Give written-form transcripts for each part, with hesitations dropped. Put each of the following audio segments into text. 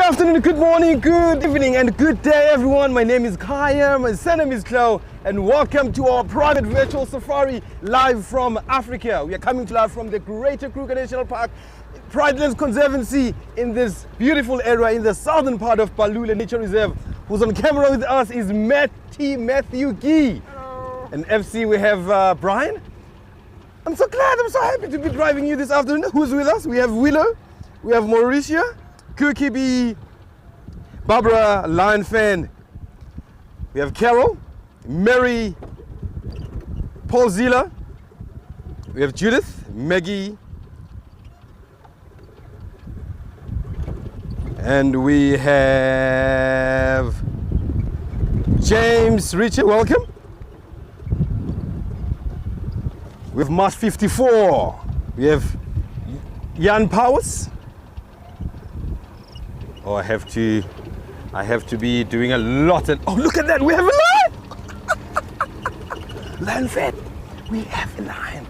afternoon, good morning, good evening, and good day, everyone. My name is Kaya, my surname is Chloe, and welcome to our private virtual safari live from Africa. We are coming to live from the Greater Kruger National Park, Pridelands Conservancy in this beautiful area in the southern part of Balula Nature Reserve. Who's on camera with us is Matthew Gee. Hello. And FC, we have Brian. I'm so glad, I'm so happy to be driving you this afternoon. Who's with us? We have Willow, we have Mauricia, Cookie B, Barbara, Lion Fan. We have Carol, Mary, Paul Zila. We have Judith, Maggie. And we have James, Richard, welcome. We have March 54. We have Jan Powers. Oh, I have to be doing a lot of, oh, look at that, we have a lion! Lion fed, we have a lion.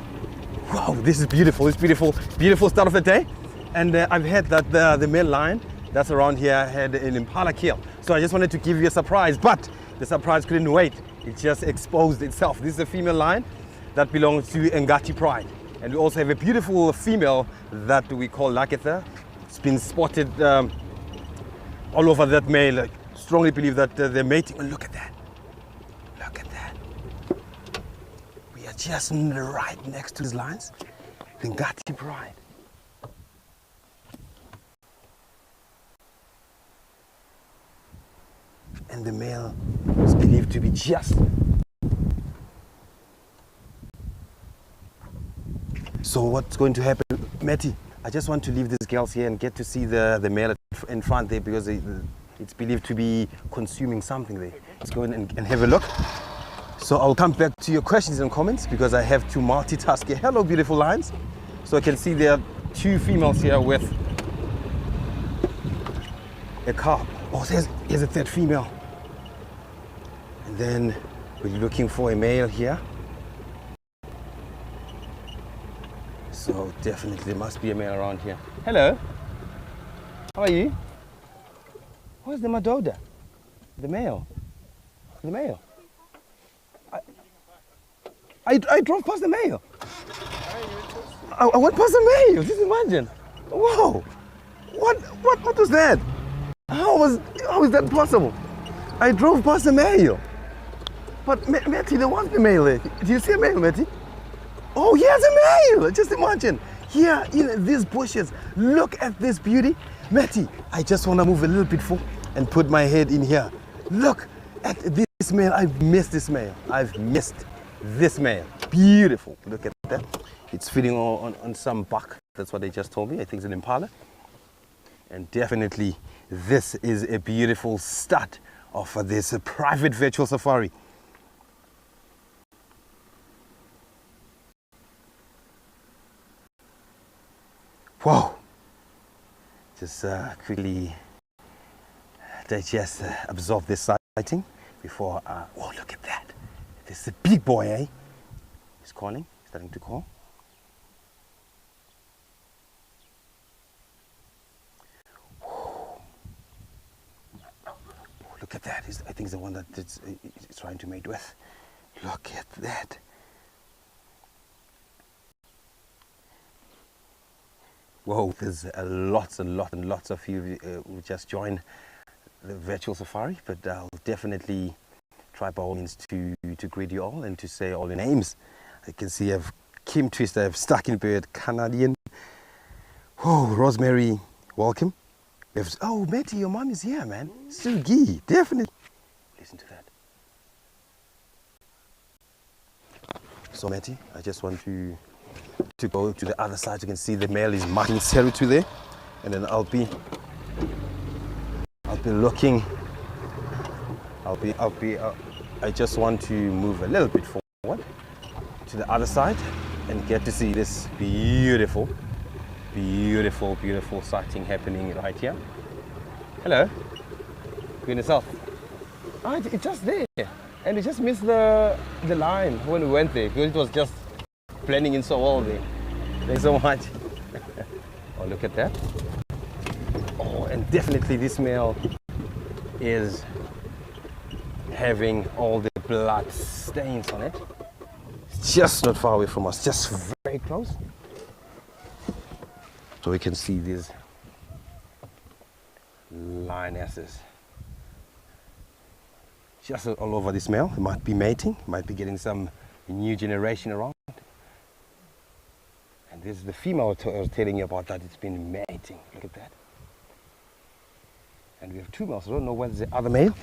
Wow, this is beautiful, it's beautiful, beautiful start of the day. And I've heard that the male lion that's around here had an impala kill. So I just wanted to give you a surprise, but the surprise couldn't wait. It just exposed itself. This is a female lion that belongs to Ngati Pride. And we also have a beautiful female that we call Laketha. It's been spotted all over that male. I strongly believe that they're mating. Oh, look at that. Look at that. We are just right next to these lions. The Ngati Pride. And the male is believed to be just. So what's going to happen, Matty? I just want to leave these girls here and get to see the male in front there because it's believed to be consuming something there. Let's go in and have a look. So I'll come back to your questions and comments because I have to multitask here. Hello, beautiful lions. So I can see there are two females here with a calf. Oh, here's a third female. And then we're looking for a male here. So definitely there must be a male around here. Hello. How are you? Where's the Madoda? The male. The male. I drove past the male. I went past the male. Just imagine. Whoa. What was that? How is that possible? I drove past the male. But Matty, there was the male there. Do you see a male, Matty? Oh, here's a male! Just imagine, here in these bushes, look at this beauty. Matty, I just want to move a little bit forward and put my head in here. Look at this male. I've missed this male. I've missed this male. Beautiful. Look at that. It's feeding on some buck. That's what they just told me. I think it's an impala. And definitely, this is a beautiful start of this private virtual safari. Whoa, just quickly digest, absorb this sighting before, oh, look at that. This is a big boy, eh? He's calling, starting to call. Whoa. Look at that, I think it's the one that it's trying to mate with. Look at that. Whoa, there's lots and lots of you who just joined the virtual safari, but I'll definitely try by all means to greet you all and to say all your names. I can see I have Kim Twister, I have Stackenbird, Canadian. Whoa, Rosemary, welcome. We have, oh, Matty, your mom is here, man. Sugi, definitely. Listen to that. So, Matty, I just want to go to the other side. You can see the male is marking territory there, and then I'll be looking. I just want to move a little bit forward to the other side and get to see this beautiful sighting happening right here. Hello. Going yourself. Ah, it's just there, and it just missed the line when we went there because it was just blending in so well there. Thanks so much. Oh, look at that. Oh, And definitely this male is having all the blood stains on it. It's just not far away from us, just very close. So we can see these lionesses just all over this male. It might be mating, might be getting some new generation around. And this is the female I was telling you about, that it's been mating. Look at that. And we have two males. I don't know whether the other male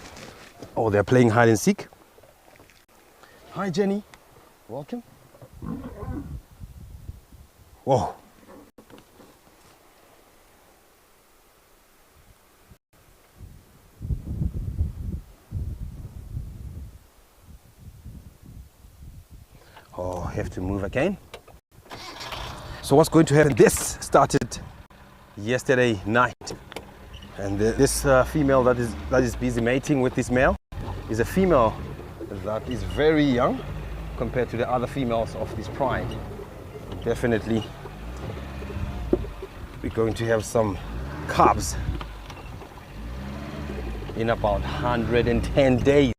or they're playing hide and seek. Hi Jenny, welcome. Whoa. Oh, I have to move again. So what's going to happen? This started yesterday night, and this female that is busy mating with this male is a female that is very young compared to the other females of this pride. Definitely we're going to have some cubs in about 110 days.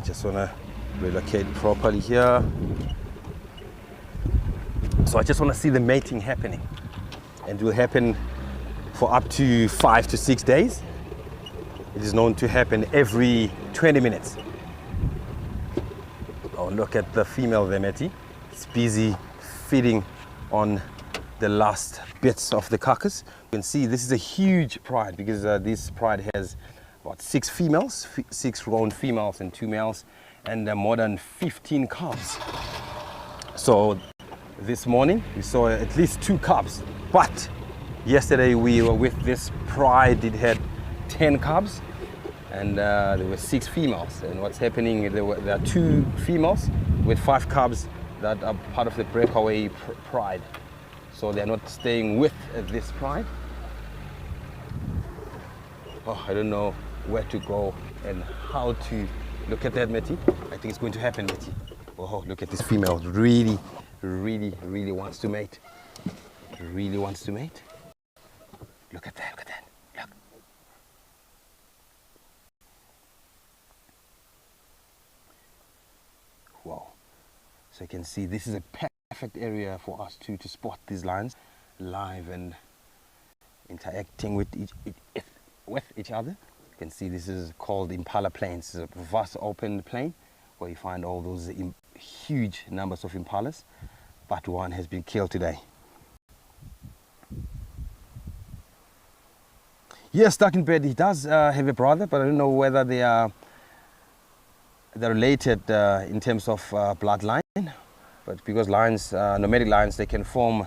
Just want to relocate properly here. So I just want to see the mating happening, and it will happen for up to 5 to 6 days. It is known to happen every 20 minutes. Oh, look at the female there, Matty. It's busy feeding on the last bits of the carcass. You can see this is a huge pride, because this pride has about 6 females, 6 grown females and 2 males, and more than 15 cubs. So this morning we saw at least 2 cubs, but yesterday we were with this pride. It had 10 cubs, and there were 6 females. And what's happening, there are 2 females with 5 cubs that are part of the breakaway pride. So they're not staying with this pride. Oh, I don't know where to go and how to look at that, Matty. I think it's going to happen, Matty. Oh, look at this female. Really wants to mate. Really wants to mate. Look at that, look at that. Look. Wow. So you can see this is a perfect area for us to spot these lions live and interacting with each other. You can see this is called Impala Plains. It's a vast open plain where you find all those huge numbers of impalas, but one has been killed today. Yes, stuck in bed. He does have a brother, but I don't know whether they're related in terms of bloodline. But because lions, nomadic lions, they can form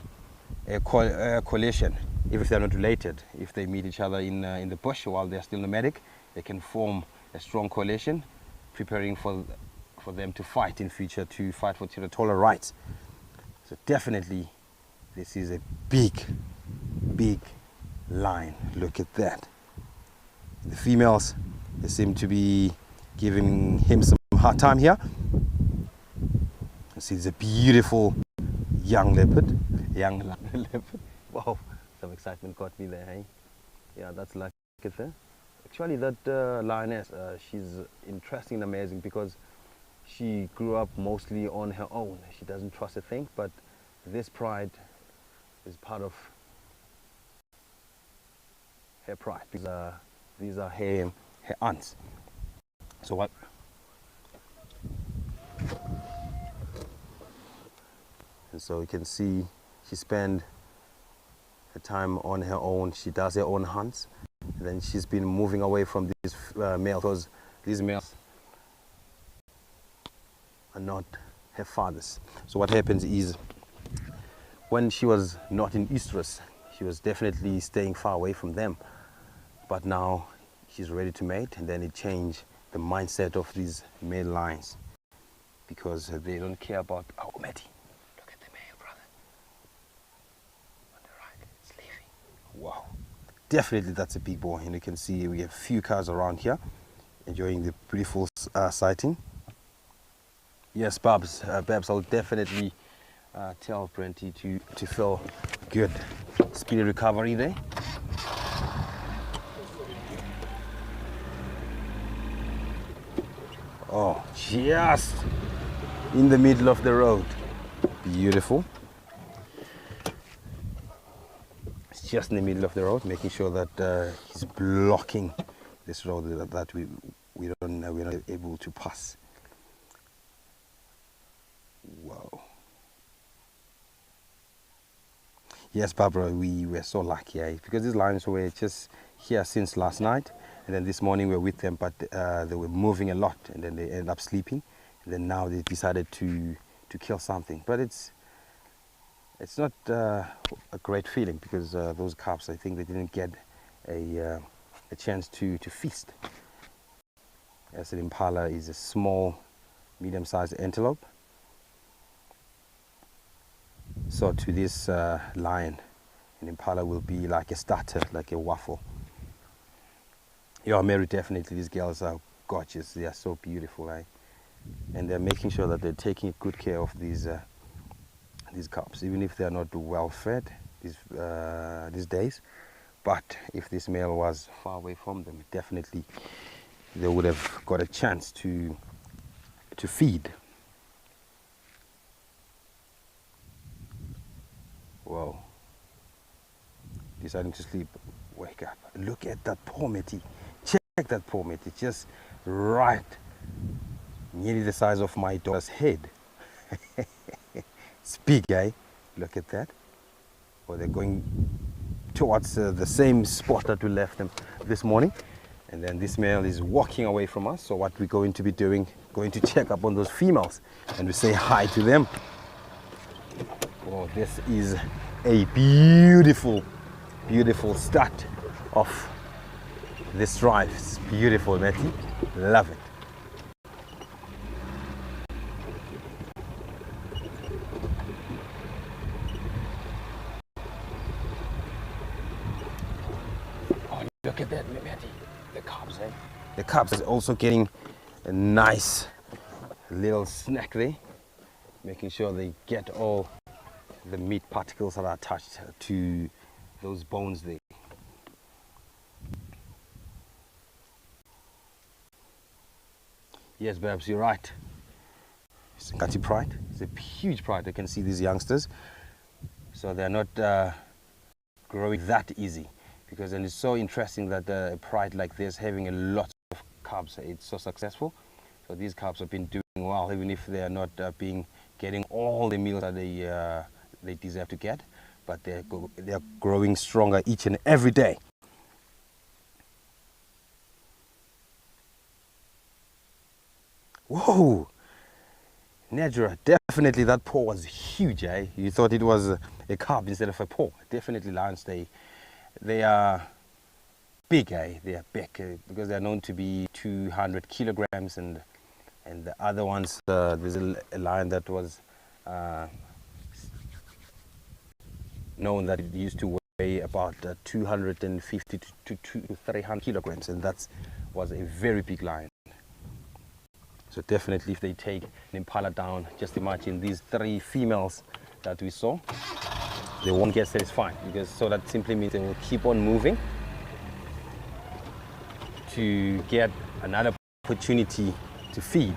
a coalition. If they're not related, if they meet each other in the bush while they're still nomadic, they can form a strong coalition, preparing for them to fight in future, to fight for territorial rights. So definitely, this is a big lion. Look at that. The females, they seem to be giving him some hard time here. You see, it's a beautiful young leopard. Wow. Some excitement got me there, hey? Yeah, that's like it there. Actually, that lioness, she's interesting and amazing because she grew up mostly on her own. She doesn't trust a thing, but this pride is part of her pride. These are her aunts. So what? And so you can see she spent her time on her own. She does her own hunts. And then she's been moving away from these males, because these males are not her fathers. So what happens is, when she was not in estrus, she was definitely staying far away from them. But now she's ready to mate, and then it changed the mindset of these male lions, because they don't care about, oh, Matty, look at the male brother. On the right, it's leaving. Wow. Definitely that's a big boy, and you can see we have a few cars around here enjoying the beautiful sighting. Yes, Babs, I'll definitely tell Brenty to feel good. Speedy recovery there. Oh, just in the middle of the road. Beautiful. It's just in the middle of the road, making sure that he's blocking this road that we're not able to pass. Wow. Yes, Barbara, we were so lucky, because these lions were just here since last night, and then this morning we were with them, but they were moving a lot, and then they ended up sleeping, and then now they decided to kill something. But it's not a great feeling, because those cubs, I think they didn't get a chance to feast. As an impala is a small, medium-sized antelope. So to this lion, an impala will be like a starter, like a waffle. Yeah, Mary, definitely, these girls are gorgeous. They are so beautiful, and they're making sure that they're taking good care of these cubs, even if they are not well fed these days. But if this male was far away from them, definitely they would have got a chance to feed. Whoa. Deciding to sleep. Wake up. Look at that poor matey. Check that poor matey. Just right. Nearly the size of my daughter's head. It's big, eh? Look at that. Well, they're going towards the same spot that we left them this morning. And then this male is walking away from us. So what we're going to be doing, going to check up on those females and we say hi to them. Oh, this is a beautiful, beautiful start of this drive. It's beautiful, Matty. Love it. Oh, look at that, Matty. The cubs, eh? The cubs is also getting a nice little snack there, making sure they get all the meat particles that are attached to those bones there. Yes, Babs, you're right. It's a Ngati pride. It's a huge pride. You can see these youngsters. So they're not growing that easy. Because then it's so interesting that a pride like this, having a lot of cubs, it's so successful. So these cubs have been doing well, even if they are not getting all the meals that they deserve to get. But they're growing stronger each and every day. Whoa! Nedra, definitely that paw was huge, eh? You thought it was a cub instead of a paw. Definitely lions, they are big, eh? They are big because they are known to be 200 kilograms, and the other ones, there's a lion that was known that it used to weigh about 250 to 300 kilograms, and that was a very big lion. So definitely if they take an impala down, just imagine these 3 females that we saw, they won't get satisfied, because so that simply means they will keep on moving to get another opportunity to feed.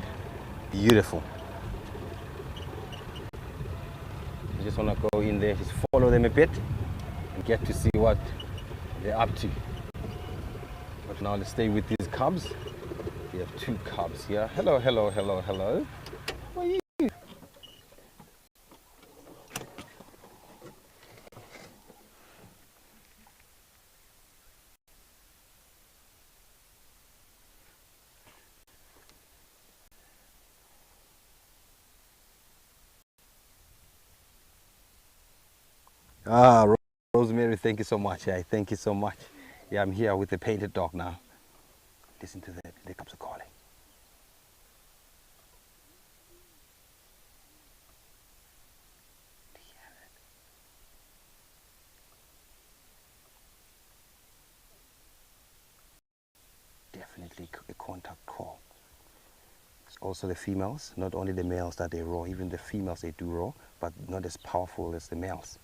Beautiful. I just want to go in there, just follow them a bit and get to see what they're up to. But now let's stay with these cubs. We have 2 cubs here. Hello, hello, hello, hello. How are you? Rosemary, thank you so much. Thank you so much. Yeah, I'm here with the painted dog now. Listen to that. The cubs are calling. Definitely a contact call. also the females, not only the males that they roar, even the females they do roar, but not as powerful as the males.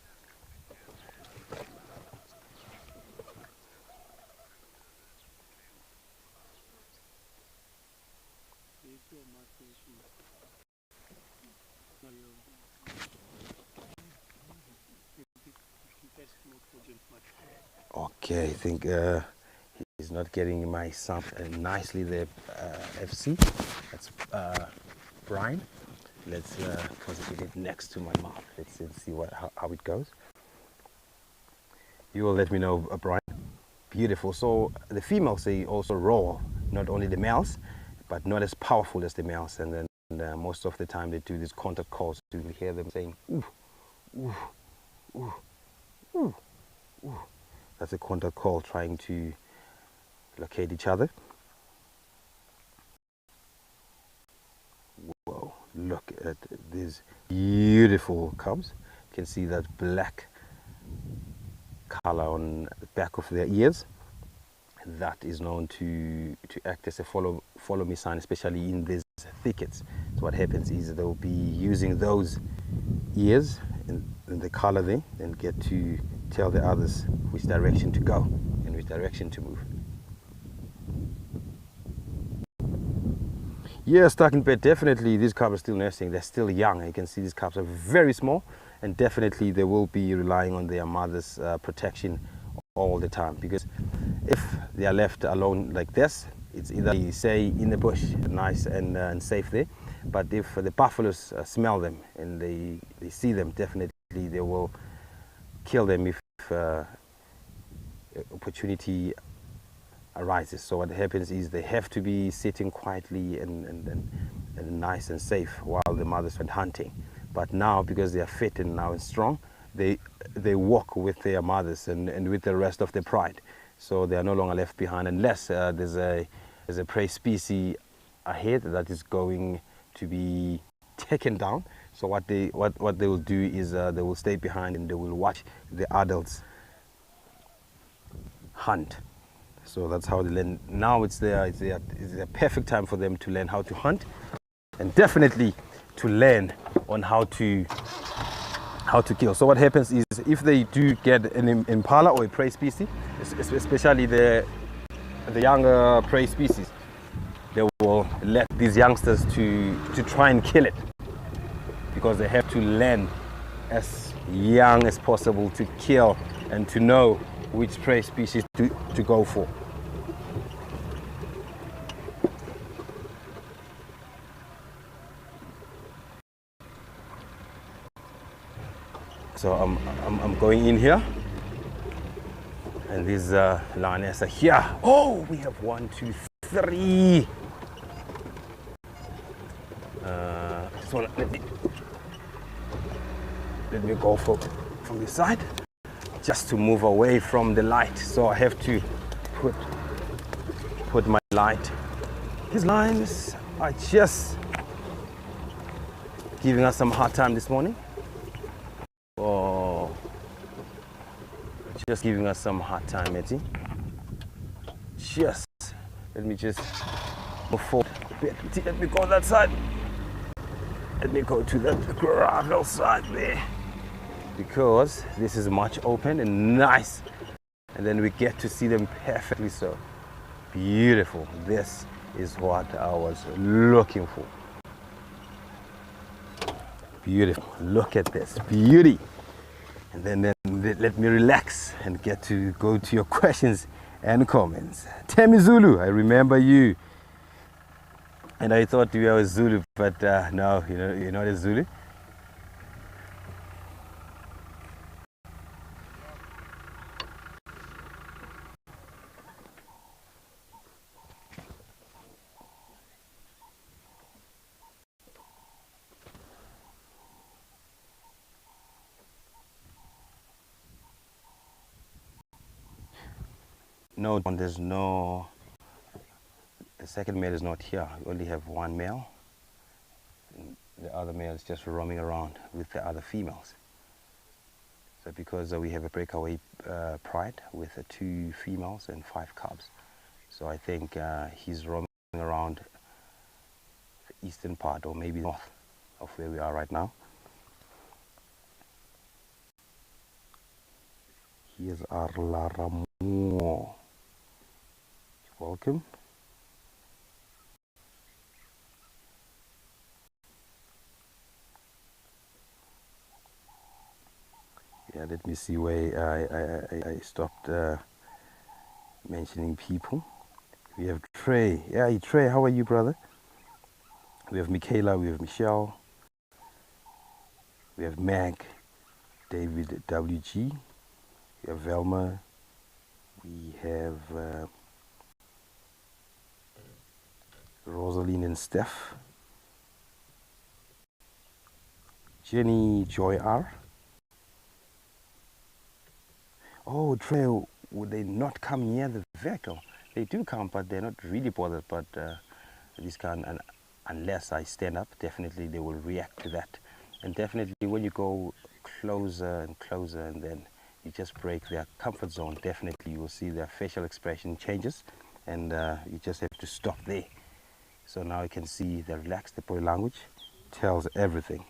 Okay, I think he's not getting my sound nicely there, FC. That's Brian. Let's position it next to my mouth. Let's see how it goes. You will let me know, Brian. Beautiful. So the females, they also roar, not only the males, but not as powerful as the males. And then most of the time they do these contact calls. You will hear them saying, ooh, ooh, ooh, ooh, ooh. That's a contact call, trying to locate each other. Whoa, look at these beautiful cubs. You can see that black color on the back of their ears. That is known to act as a follow me sign, especially in these thickets. So what happens is they'll be using those ears and the color there, and get to tell the others which direction to go and which direction to move. Yeah, stuck in bed, definitely these cubs are still nesting. They're still young. You can see these cubs are very small, and definitely they will be relying on their mother's protection all the time, because if they are left alone like this, it's either, say, in the bush, nice and safe there, but if the buffaloes smell them and they see them, definitely they will kill them if opportunity arises. So what happens is they have to be sitting quietly and nice and safe while the mothers went hunting. But now, because they are fit and now strong, they walk with their mothers and with the rest of their pride. So they are no longer left behind, unless there's a prey species ahead that is going to be taken down. So what they will do is they will stay behind and they will watch the adults hunt. So that's how they learn. Now it's a perfect time for them to learn how to hunt, and definitely to learn on how to kill. So what happens is, if they do get an impala or a prey species, especially the younger prey species, they will let these youngsters to try and kill it, because they have to learn as young as possible to kill and to know which prey species to go for. So I'm going in here, and these lioness are here. Oh, we have 1, 2, 3. So let me go from this side, just to move away from the light. So I have to put my light. These lions are just giving us some hard time this morning. Oh, just giving us some hard time, Etty. Let me just move forward a bit. Let me go that side. Let me go to that gravel side there, because this is much open and nice, and then we get to see them perfectly. So beautiful. This is what I was looking for. Beautiful. Look at this beauty. And then let me relax and get to go to your questions and comments. Temi Zulu, I remember you. And I thought you were a Zulu, but no, you're not a Zulu. No, there's no, the second male is not here. We only have one male. And the other male is just roaming around with the other females. So because we have a breakaway pride with 2 females and 5 cubs. So I think he's roaming around eastern part, or maybe north of where we are right now. Here's our Laramuo. Welcome. Yeah, let me see where I stopped mentioning people. We have Trey. Yeah, Trey, how are you, brother? We have Michaela, we have Michelle, we have Mag, David WG, we have Velma, we have Rosaline and Steph, Jenny Joy R. Oh, Trey, would they not come near the vehicle? They do come, but they're not really bothered. But this can, and unless I stand up, definitely they will react to that. And definitely when you go closer and closer, and then you just break their comfort zone, definitely you will see their facial expression changes, and you just have to stop there. So now you can see the relaxed, the body language tells everything.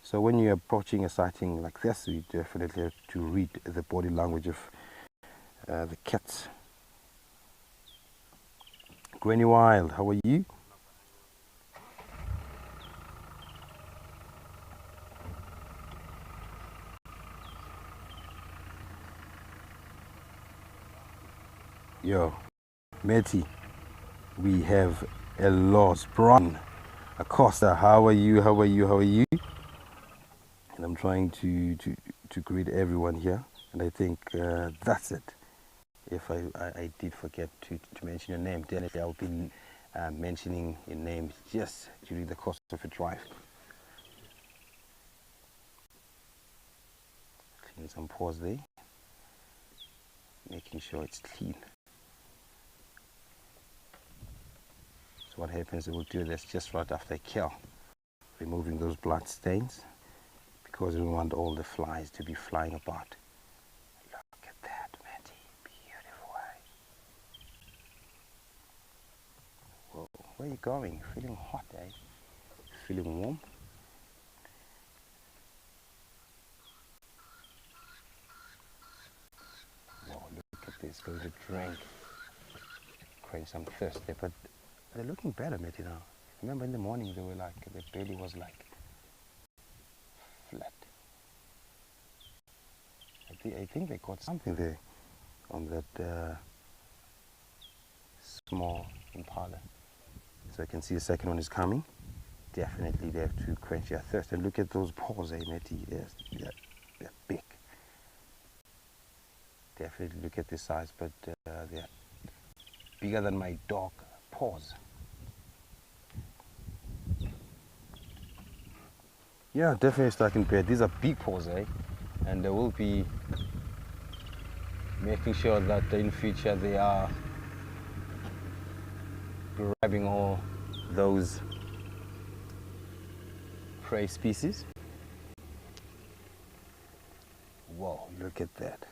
So when you're approaching a sighting like this, you definitely have to read the body language of the cats. Granny Wild, how are you? Yo, Matty, we have Elos Bron Acosta. How are you? How are you? How are you? And I'm trying to greet everyone here, and I think that's it. If I did forget to mention your name, definitely I'll be mentioning your name just during the course of a drive. Clean some pores there, making sure it's clean. So what happens, we'll do this just right after I kill, removing those blood stains, because we want all the flies to be flying about. Look at that, Matty. Beautiful, eh? Whoa, where are you going? Feeling hot, eh? Feeling warm? Whoa, look at this. Going to drink. Quench some thirst there, but they're looking better, Matty, now. Remember in the morning they were like, their belly was like flat. I think they got something there on that small impala. So I can see the second one is coming. Definitely they have to quench their thirst. And look at those paws, eh, Matty? They're big. Definitely look at the size, but they're bigger than my dog paws. Yeah, definitely stacking pair. These are big paws, eh? And they will be making sure that in future they are grabbing all those prey species. Whoa, look at that.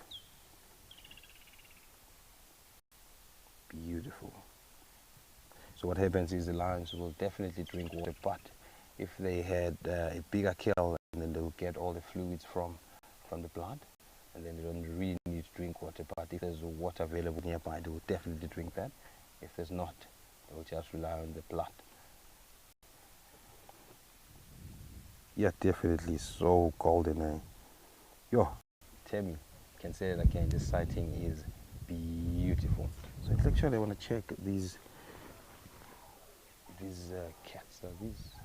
Beautiful. So what happens is the lions will definitely drink water, but if they had a bigger kill, then they'll get all the fluids from the blood, and then they don't really need to drink water. But if there's water available nearby, they will definitely drink that. If there's not, they will just rely on the blood. Yeah, definitely so golden, eh? Yo, tell me, can say it again, this sighting is beautiful. So actually I want to check these cats.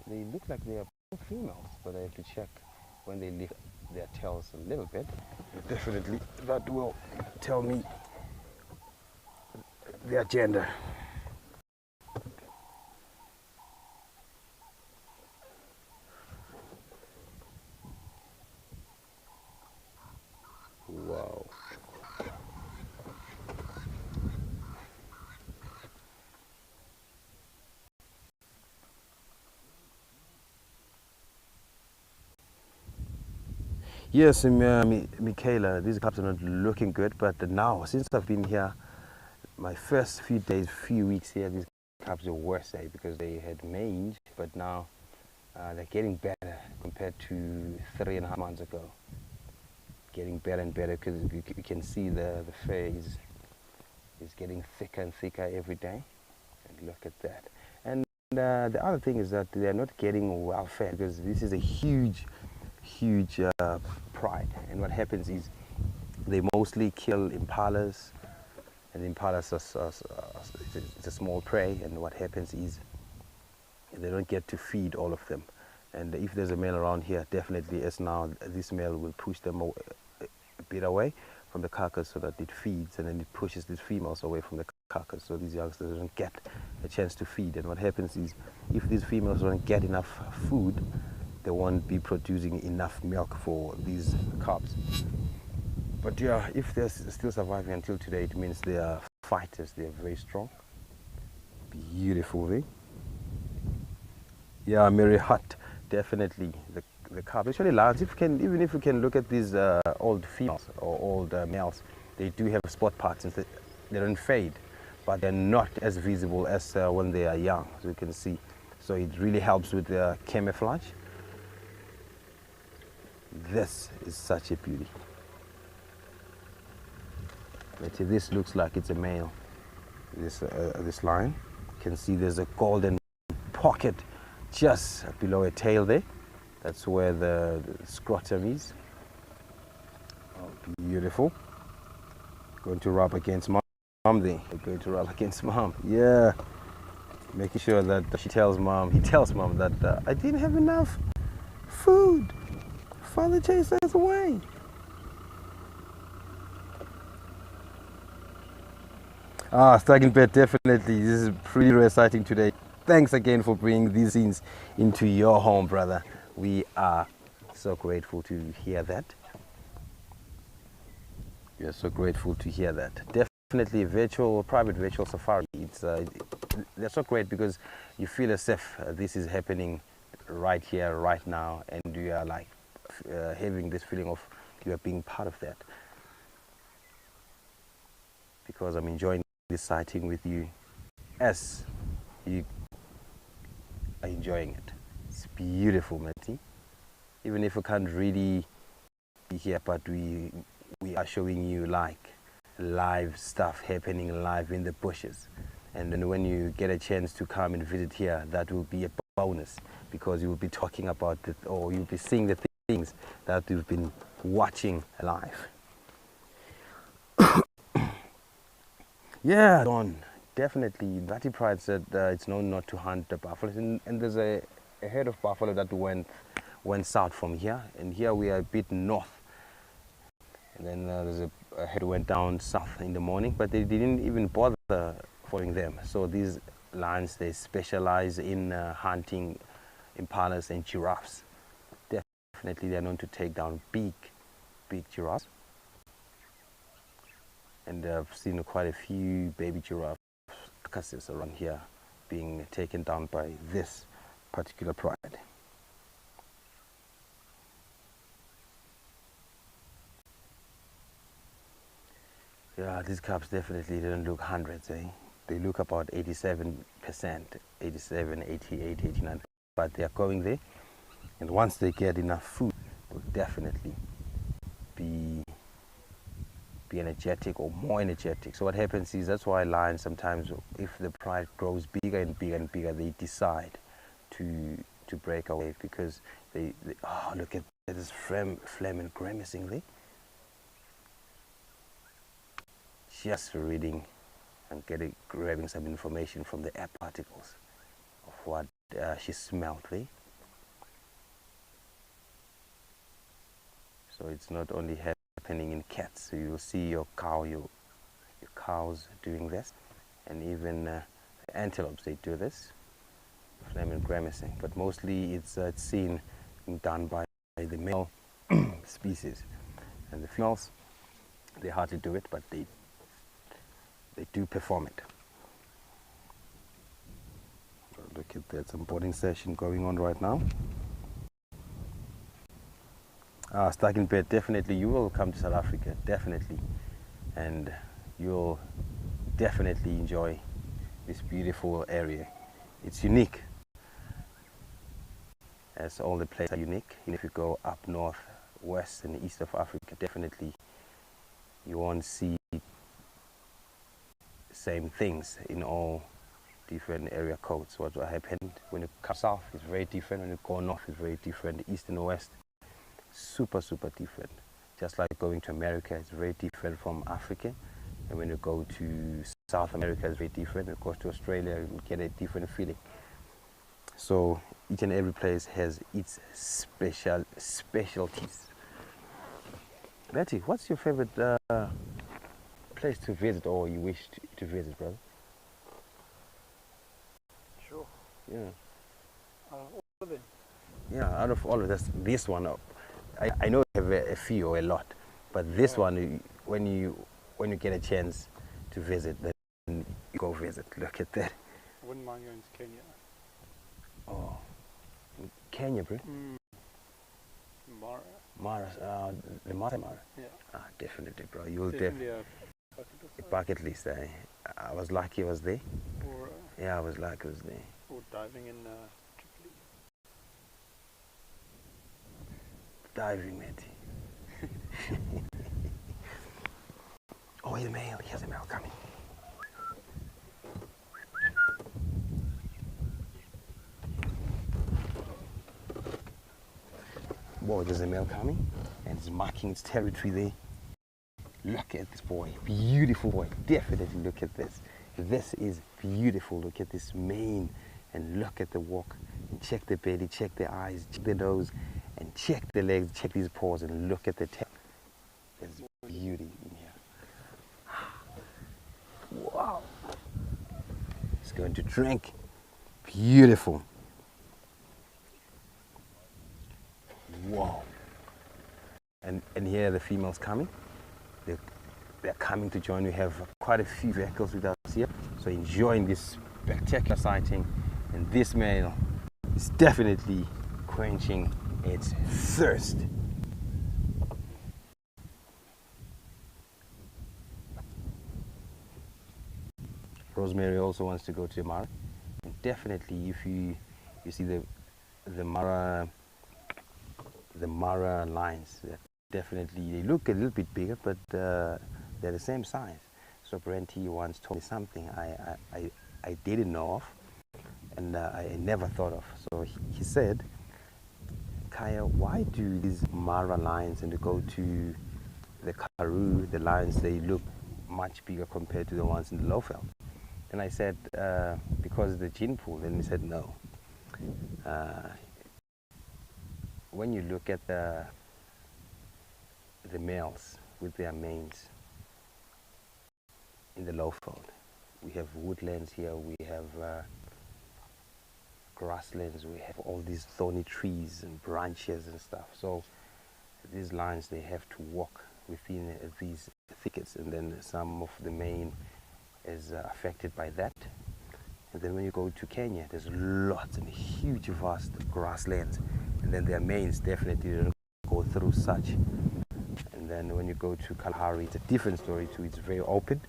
They look like they are females, but I have to check when they lift their tails a little bit. Definitely that will tell me their gender. Wow. Yes, Michaela, these cubs are not looking good, but now, since I've been here, my first few days, few weeks here, these cubs were worse, because they had mange, but now they're getting better compared to 3.5 months ago. Getting better and better, because you can see the fur is getting thicker and thicker every day. And look at that. And the other thing is that they're not getting well fed, because this is a huge pride. And what happens is they mostly kill impalas, and impalas it's a small prey, and what happens is they don't get to feed all of them. And if there's a male around here, definitely as now, this male will push them a bit away from the carcass so that it feeds, and then it pushes these females away from the carcass, so these youngsters don't get a chance to feed. And what happens is, if these females don't get enough food, they won't be producing enough milk for these calves. But yeah, if they're still surviving until today, it means they are fighters. They are very strong. Beautiful, eh? Yeah, Mary Hut, definitely the calf. Actually, lions, even if you can look at these old females or old males, they do have spot patterns. They don't fade, but they're not as visible as when they are young, as you can see. So it really helps with the camouflage. This is such a beauty. Let's see, this looks like it's a male. This lion. You can see there's a golden pocket just below a tail there. That's where the scrotum is. Oh, beautiful. Going to rub against mom there. Going to rub against mom. Yeah. Making sure that he tells mom that I didn't have enough food. Father chased us away. Stuck in bed, definitely. This is pretty exciting today. Thanks again for bringing these scenes into your home, brother. We are so grateful to hear that. We are so grateful to hear that. Definitely private virtual safari. They're so great because you feel as if this is happening right here, right now, and you are like having this feeling of you are being part of that. Because I'm enjoying this sighting with you as you are enjoying it. It's beautiful, Matty. Even if we can't really be here, but we are showing you like live stuff happening live in the bushes. And then when you get a chance to come and visit here, that will be a bonus, because you will be talking about it, or you'll be seeing the things that you've been watching live. Yeah, Don, definitely. Natty Pride said it's known not to hunt the buffalo, and there's a herd of buffalo that went south from here, and here we are a bit north. And then there's a herd went down south in the morning, but they didn't even bother following them. So these lions, they specialize in hunting impalas and giraffes. Definitely, they're known to take down big giraffes. And I've seen quite a few baby giraffe carcasses around here being taken down by this particular pride. Yeah, these cubs definitely don't look hundreds, eh? They look about 87%, 87, 88, 89, but they are going there. And once they get enough food, they'll definitely be energetic, or more energetic. So what happens is, that's why lions sometimes, if the pride grows bigger and bigger and bigger, they decide to break away, because they oh, look at this phlegm grimacing there. Just reading and grabbing some information from the air particles of what she smelled there. So it's not only happening in cats. So you'll see your cows doing this, and even the antelopes, they do this, phlegm and grimacing. But mostly it's seen done by the male species, and the females, they hardly do it, but they do perform it. Look at that, some boarding session going on right now. Stuck in bed, definitely you will come to South Africa, definitely, and you'll definitely enjoy this beautiful area. It's unique, as all the places are unique. And if you go up north, west and east of Africa, definitely you won't see same things in all different area codes. What happened when you come south is very different, when you go north is very different, east and west, super different. Just like going to America is very different from Africa, and when you go to South America it's very different. When you go to Australia you get a different feeling. So each and every place has its specialties. Betty, what's your favorite place to visit, or you wish to visit, brother? Sure. Yeah. All of them. Yeah, out of all of this one, I know you have a few or a lot, but this one, when you get a chance to visit, then you go visit. Look at that. I wouldn't mind going to Kenya. Oh, Kenya, bro. Mara. The Mara. Yeah. Ah, definitely, bro. You'll definitely a bucket list. I was lucky I was there. Or Yeah, I was lucky I was there. or diving in Tripoli. Diving, mate. Oh, here's a male. Here's a male coming. Whoa, there's a male coming, and it's marking its territory there. Look at this boy, beautiful boy. Definitely look at this. This is beautiful. Look at this mane, and look at the walk. And check the belly, check the eyes, check the nose, and check the legs, check these paws, and look at the tail. There's beauty in here. Wow. It's going to drink. Beautiful. Wow. And here the females coming. They're coming to join. We have quite a few vehicles with us here, so enjoying this spectacular sighting. And this male is definitely quenching its thirst. Rosemary also wants to go to the Mara. And definitely, if you see the Mara lines, definitely they look a little bit bigger, but they're the same size. So Brent, he once told me something I didn't know of, and I never thought of. So he said, Kaya, why do these Mara lions, and to go to the Karoo, the lions, they look much bigger compared to the ones in the Lowveld? And I said, because of the gene pool. Then he said, no. When you look at the males with their manes in the Lowveld, we have woodlands here, we have grasslands, we have all these thorny trees and branches and stuff. So these lions, they have to walk within these thickets, and then some of the mane is affected by that. And then when you go to Kenya, there's lots and huge vast grasslands, and then their manes definitely don't go through such. And then when you go to Kalahari, it's a different story too. It's very open,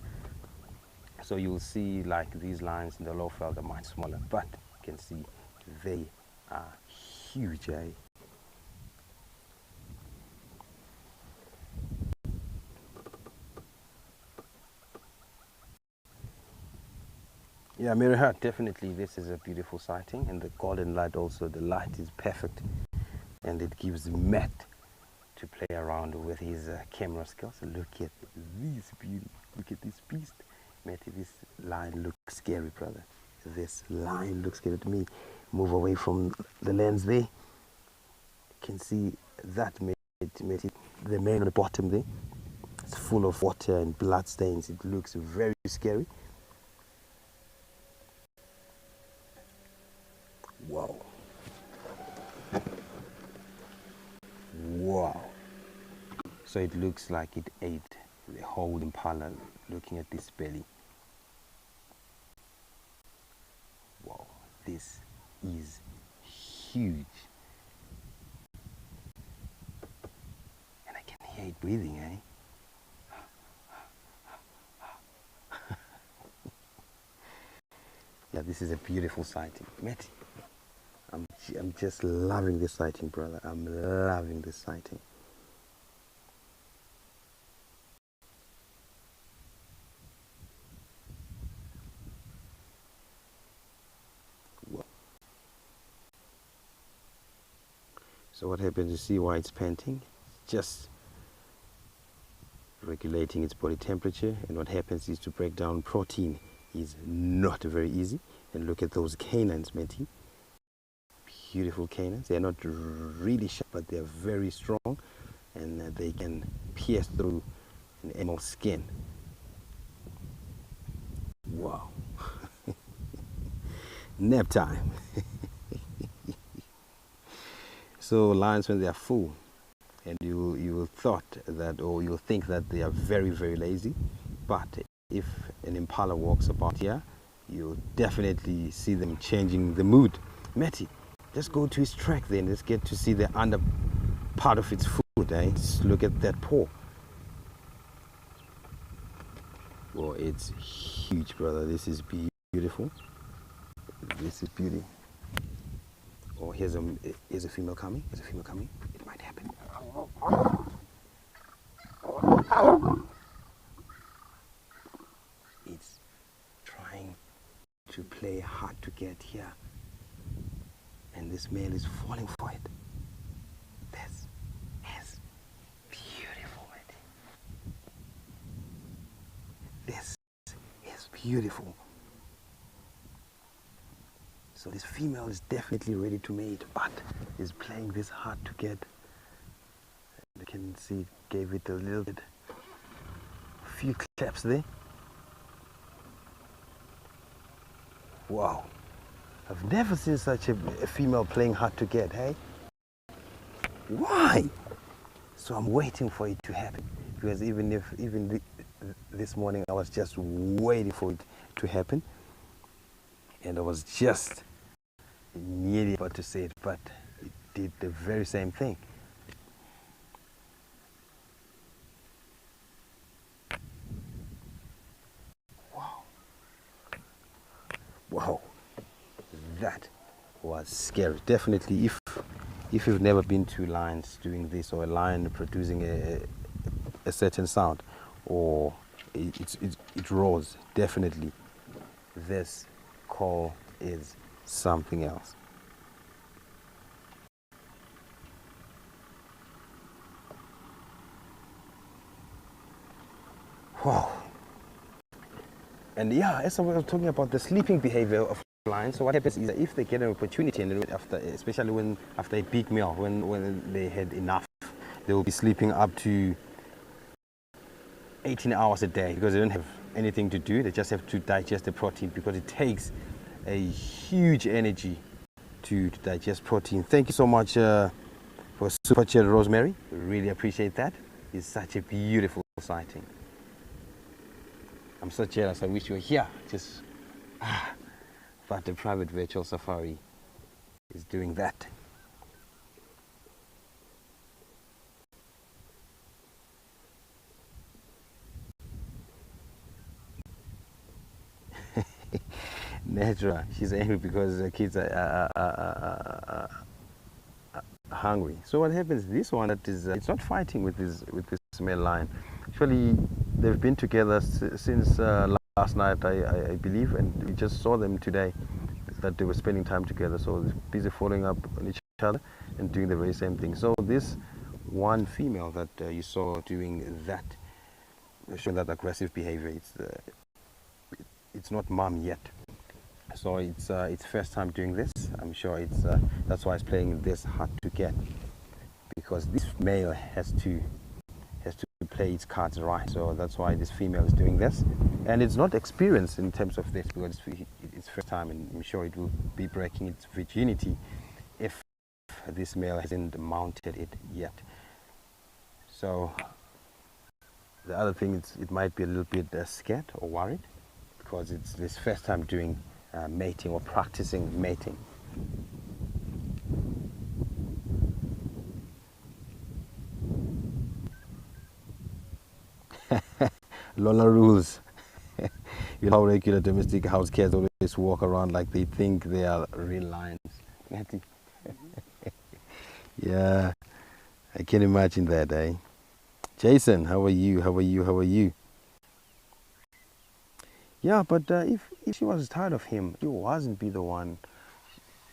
so you'll see like these lions in the Lowveld are much smaller, but you can see they are huge, eh? Yeah, Mary Hart, definitely this is a beautiful sighting, and the golden light also, the light is perfect, and it gives Matt to play around with his camera skills. Look at this beauty, look at this beast. Matt, this line looks scary, brother. This line looks scary to me. Move away from the lens there. You can see that the man on the bottom there. It's full of water and blood stains. It looks very scary. Wow. Wow. So it looks like it ate the whole impala, looking at this belly. Wow, this is huge. And I can hear it breathing, eh? this is a beautiful sighting. Matty, I'm just loving this sighting, brother. I'm loving this sighting. So what happens, you see why it's panting? Just regulating its body temperature, and what happens is to break down protein is not very easy. And look at those canines, Matty. Beautiful canines. They're not really sharp, but they're very strong, and they can pierce through an animal's skin. Wow. Nap time. So lions, when they are full, and you will thought that, or you'll think that they are very, very lazy, but if an impala walks about here, you'll definitely see them changing the mood. Matty, just go to his track then. Let's get to see the under part of its food. Eh? Just look at that paw. Well, it's huge, brother. This is beautiful. This is beauty. Oh, here's a female coming. Here's a female coming. It might happen. It's trying to play hard to get here, and this male is falling for it. This is beautiful, Matty. This is beautiful. So this female is definitely ready to mate, but is playing this hard to get. You can see it gave it a little bit, a few claps there. Wow, I've never seen such a female playing hard to get, hey? Why? So I'm waiting for it to happen, because even this morning I was just waiting for it to happen, and I was just nearly about to say it, but it did the very same thing. Wow. Wow. That was scary. Definitely, if you've never been to lions doing this, or a lion producing a certain sound, or it roars, definitely this call is something else. Wow. And yeah, as I was talking about the sleeping behavior of lions, so what happens is that if they get an opportunity, and after, especially after a big meal, when they had enough, they will be sleeping up to 18 hours a day, because they don't have anything to do. They just have to digest the protein, because it takes a huge energy to digest protein. Thank you so much for super chat, Rosemary. Really appreciate that. It's such a beautiful sighting. I'm so jealous. I wish you were here. But the private virtual safari is doing that. Nedra, she's angry because the kids are hungry. So what happens? This one that is, it's not fighting with this male lion. Actually, they've been together since last night, I believe, and we just saw them today, that they were spending time together. So they're busy following up on each other and doing the very same thing. So this one female that you saw doing that, showing that aggressive behavior, it's not mom yet. So it's first time doing this. I'm sure it's that's why it's playing this hard to get, because this male has to play its cards right. So that's why this female is doing this, and it's not experienced in terms of this, because it's first time, and I'm sure it will be breaking its virginity if this male hasn't mounted it yet. So the other thing is, it might be a little bit scared or worried, because it's this first time doing mating, or practicing mating. Lola rules. You know how regular domestic house cats always just walk around like they think they are real lions. Matty. Yeah, I can imagine that, eh? Jason, how are you? How are you? How are you? Yeah, but if she was tired of him, she wasn't be the one.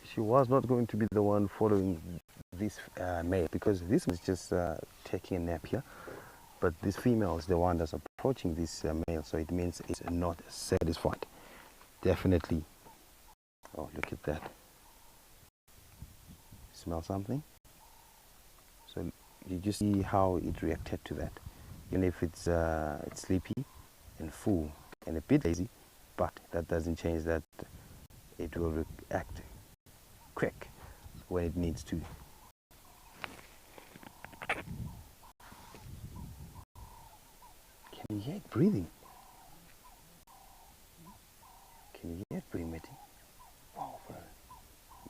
She was not going to be the one following this male, because this is just taking a nap here. But this female is the one that's approaching this male, so it means it's not satisfied. Definitely. Oh, look at that. Smell something? So you just see how it reacted to that. Even if it's sleepy and full and a bit lazy, but that doesn't change that it will react quick when it needs to. Can you hear it breathing? Can you hear it breathing, Matty? Wow, bro.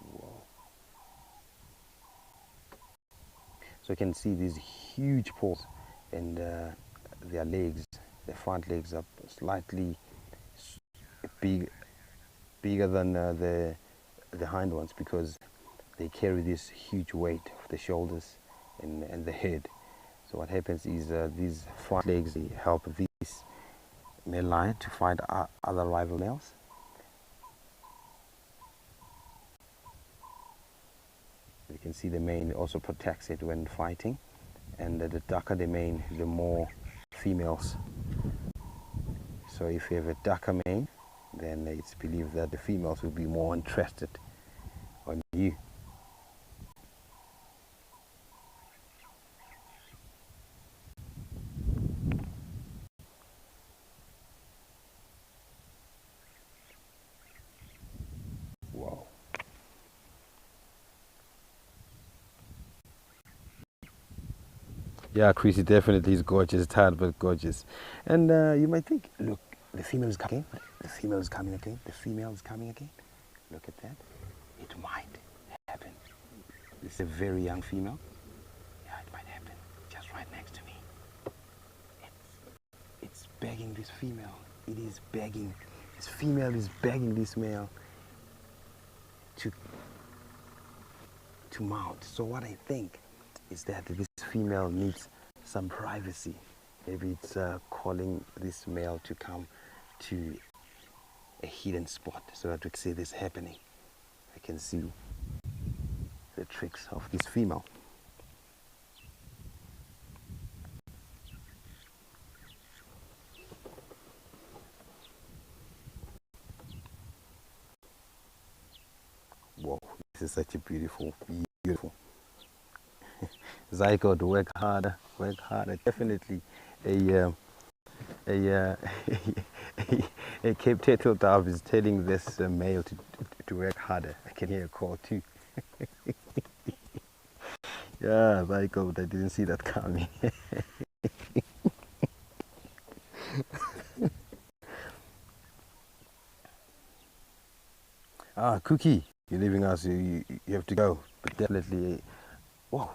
Whoa. So you can see these huge paws, and their legs, their front legs are slightly bigger than the hind ones, because they carry this huge weight of the shoulders and the head. So what happens is these front legs, they help this male lion to find other rival males. You can see the mane also protects it when fighting, and the darker the mane, the more females. So if you have a darker mane, then it's believed that the females will be more interested on you. Wow. Yeah, Chrissy definitely is gorgeous, tired but gorgeous. And you might think, look, the female is coming, the female is coming again, the female is coming again. Look at that. It might happen. This is a very young female. Yeah, it might happen. Just right next to me. It's begging this female. It is begging. This female is begging this male to mount. So what I think is that this female needs some privacy. Maybe it's calling this male to come to a hidden spot so that we can see this happening. I can see the tricks of this female. Whoa, this is such a beautiful. Zygote, work harder. Definitely a a Cape Turtle dove is telling this male to work harder. I can hear a call too. Yeah, Zygote, I didn't see that coming. Cookie, you're leaving us. You have to go. But definitely, whoa,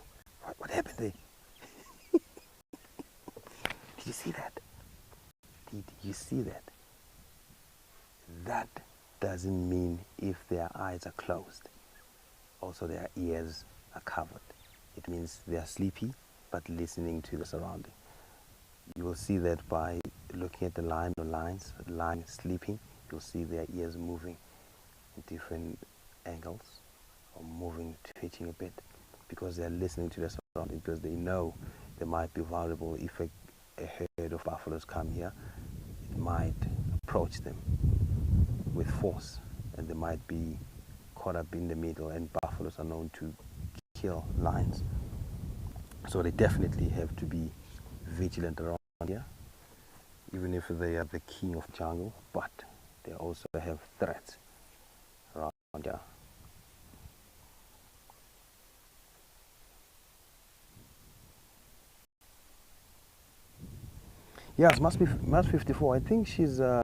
what happened there? Did you see that? Did you see that? That doesn't mean if their eyes are closed, also their ears are covered. It means they are sleepy but listening to the surrounding. You will see that by looking at the lion or lions. The lion is sleeping. You'll see their ears moving in different angles, or moving, twitching a bit, because they are listening to the surrounding, because they know they might be vulnerable. If a herd of buffaloes come here, it might approach them with force, and they might be caught up in the middle, and buffaloes are known to kill lions. So they definitely have to be vigilant around here, even if they are the king of jungle, but they also have threats around here. Yes, must be 54. I think she's in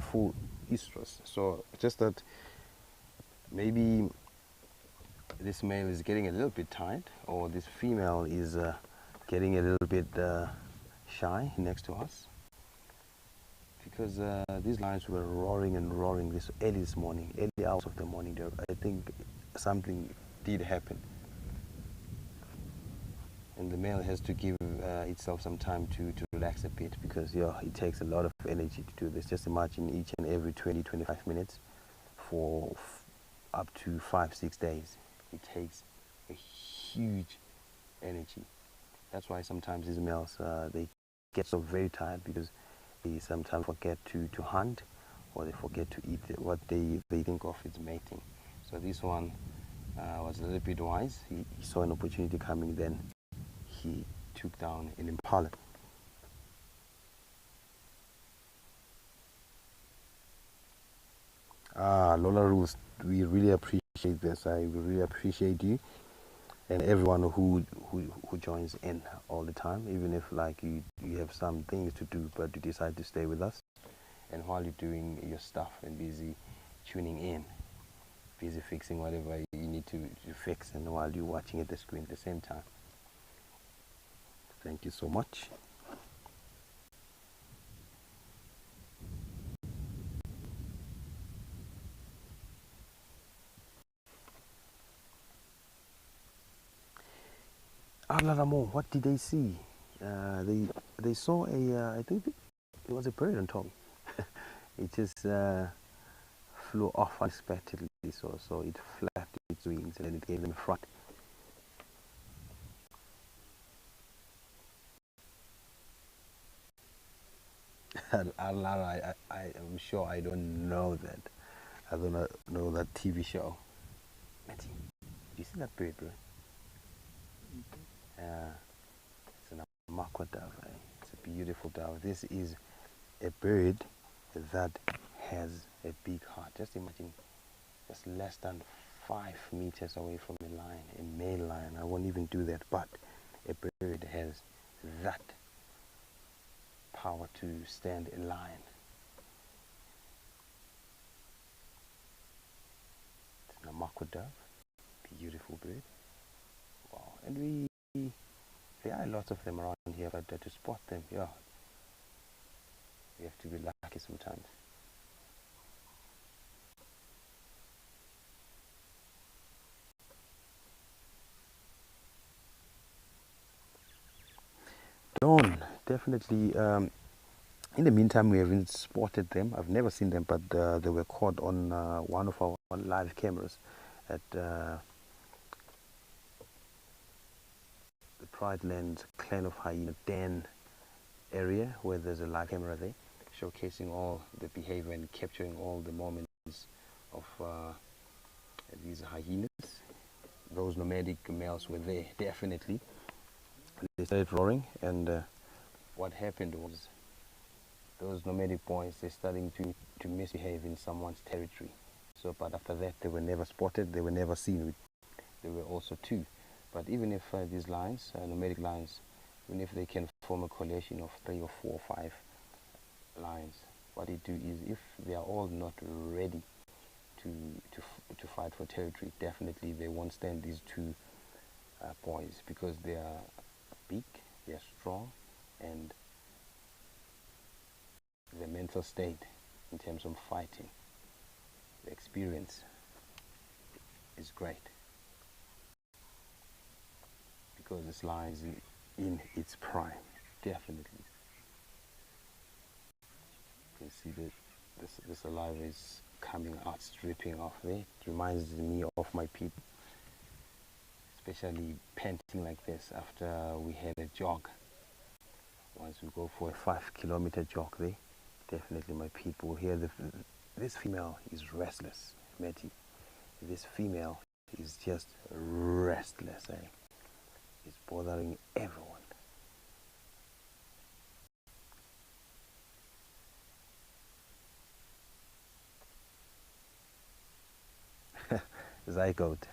full estrus. So just that maybe this male is getting a little bit tired, or this female is getting a little bit shy next to us. because these lions were roaring and roaring this early this morning, early hours of the morning. I think something did happen. And the male has to give itself some time to relax a bit, because it takes a lot of energy to do this. Just imagine each and every 20-25 minutes for up to 5-6 days. It takes a huge energy. That's why sometimes these males they get so very tired, because they sometimes forget to hunt, or they forget to eat what they think of as mating. So this one was a little bit wise. He saw an opportunity coming, then he took down an impala. Lola Rules, we really appreciate this. I really appreciate you and everyone who joins in all the time, even if like you have some things to do, but you decide to stay with us. And while you're doing your stuff and busy tuning in, busy fixing whatever you need to fix, and while you're watching at the screen at the same time. Thank you so much. Alaramo, what did they see? They saw I think it was a bird on top. It just flew off unexpectedly, so it flapped its wings and it gave them a fright. Alara, I am sure I don't know that. I don't know that TV show. Matty, do you see that bird, bro? It's an Amakwa dove. It's a beautiful dove. This is a bird that has a big heart. Just imagine, just less than 5 meters away from a lion, a male lion. I won't even do that, but a bird has that power to stand a lion. It's an Amakwa dove, beautiful bird. Wow, and there are lots of them around here, but to spot them, you have to be lucky sometimes. Dawn, definitely. In the meantime, we haven't spotted them. I've never seen them, but they were caught on one of our live cameras at the Pride Lands Clan of Hyena Den area, where there's a live camera there, showcasing all the behavior and capturing all the moments of these hyenas. Those nomadic males were there, definitely. They started roaring, and what happened was those nomadic boys, they're starting to misbehave in someone's territory. So, but after that, they were never spotted, they were never seen. There were also 2. But even if these lions, nomadic lions, even if they can form a coalition of 3 or 4 or 5 lions, what they do is, if they are all not ready to fight for territory, definitely they won't stand these 2 boys, because they are big, they are strong, and the mental state in terms of fighting, the experience is great, because this lion is in its prime, definitely. You can see that this saliva is coming out, stripping off there. It reminds me of my people, especially panting like this after we had a jog. Once we go for a 5-kilometer jog there, definitely my people here, this female is restless, Matty. This female is just restless, eh? It's bothering everyone. Zygote.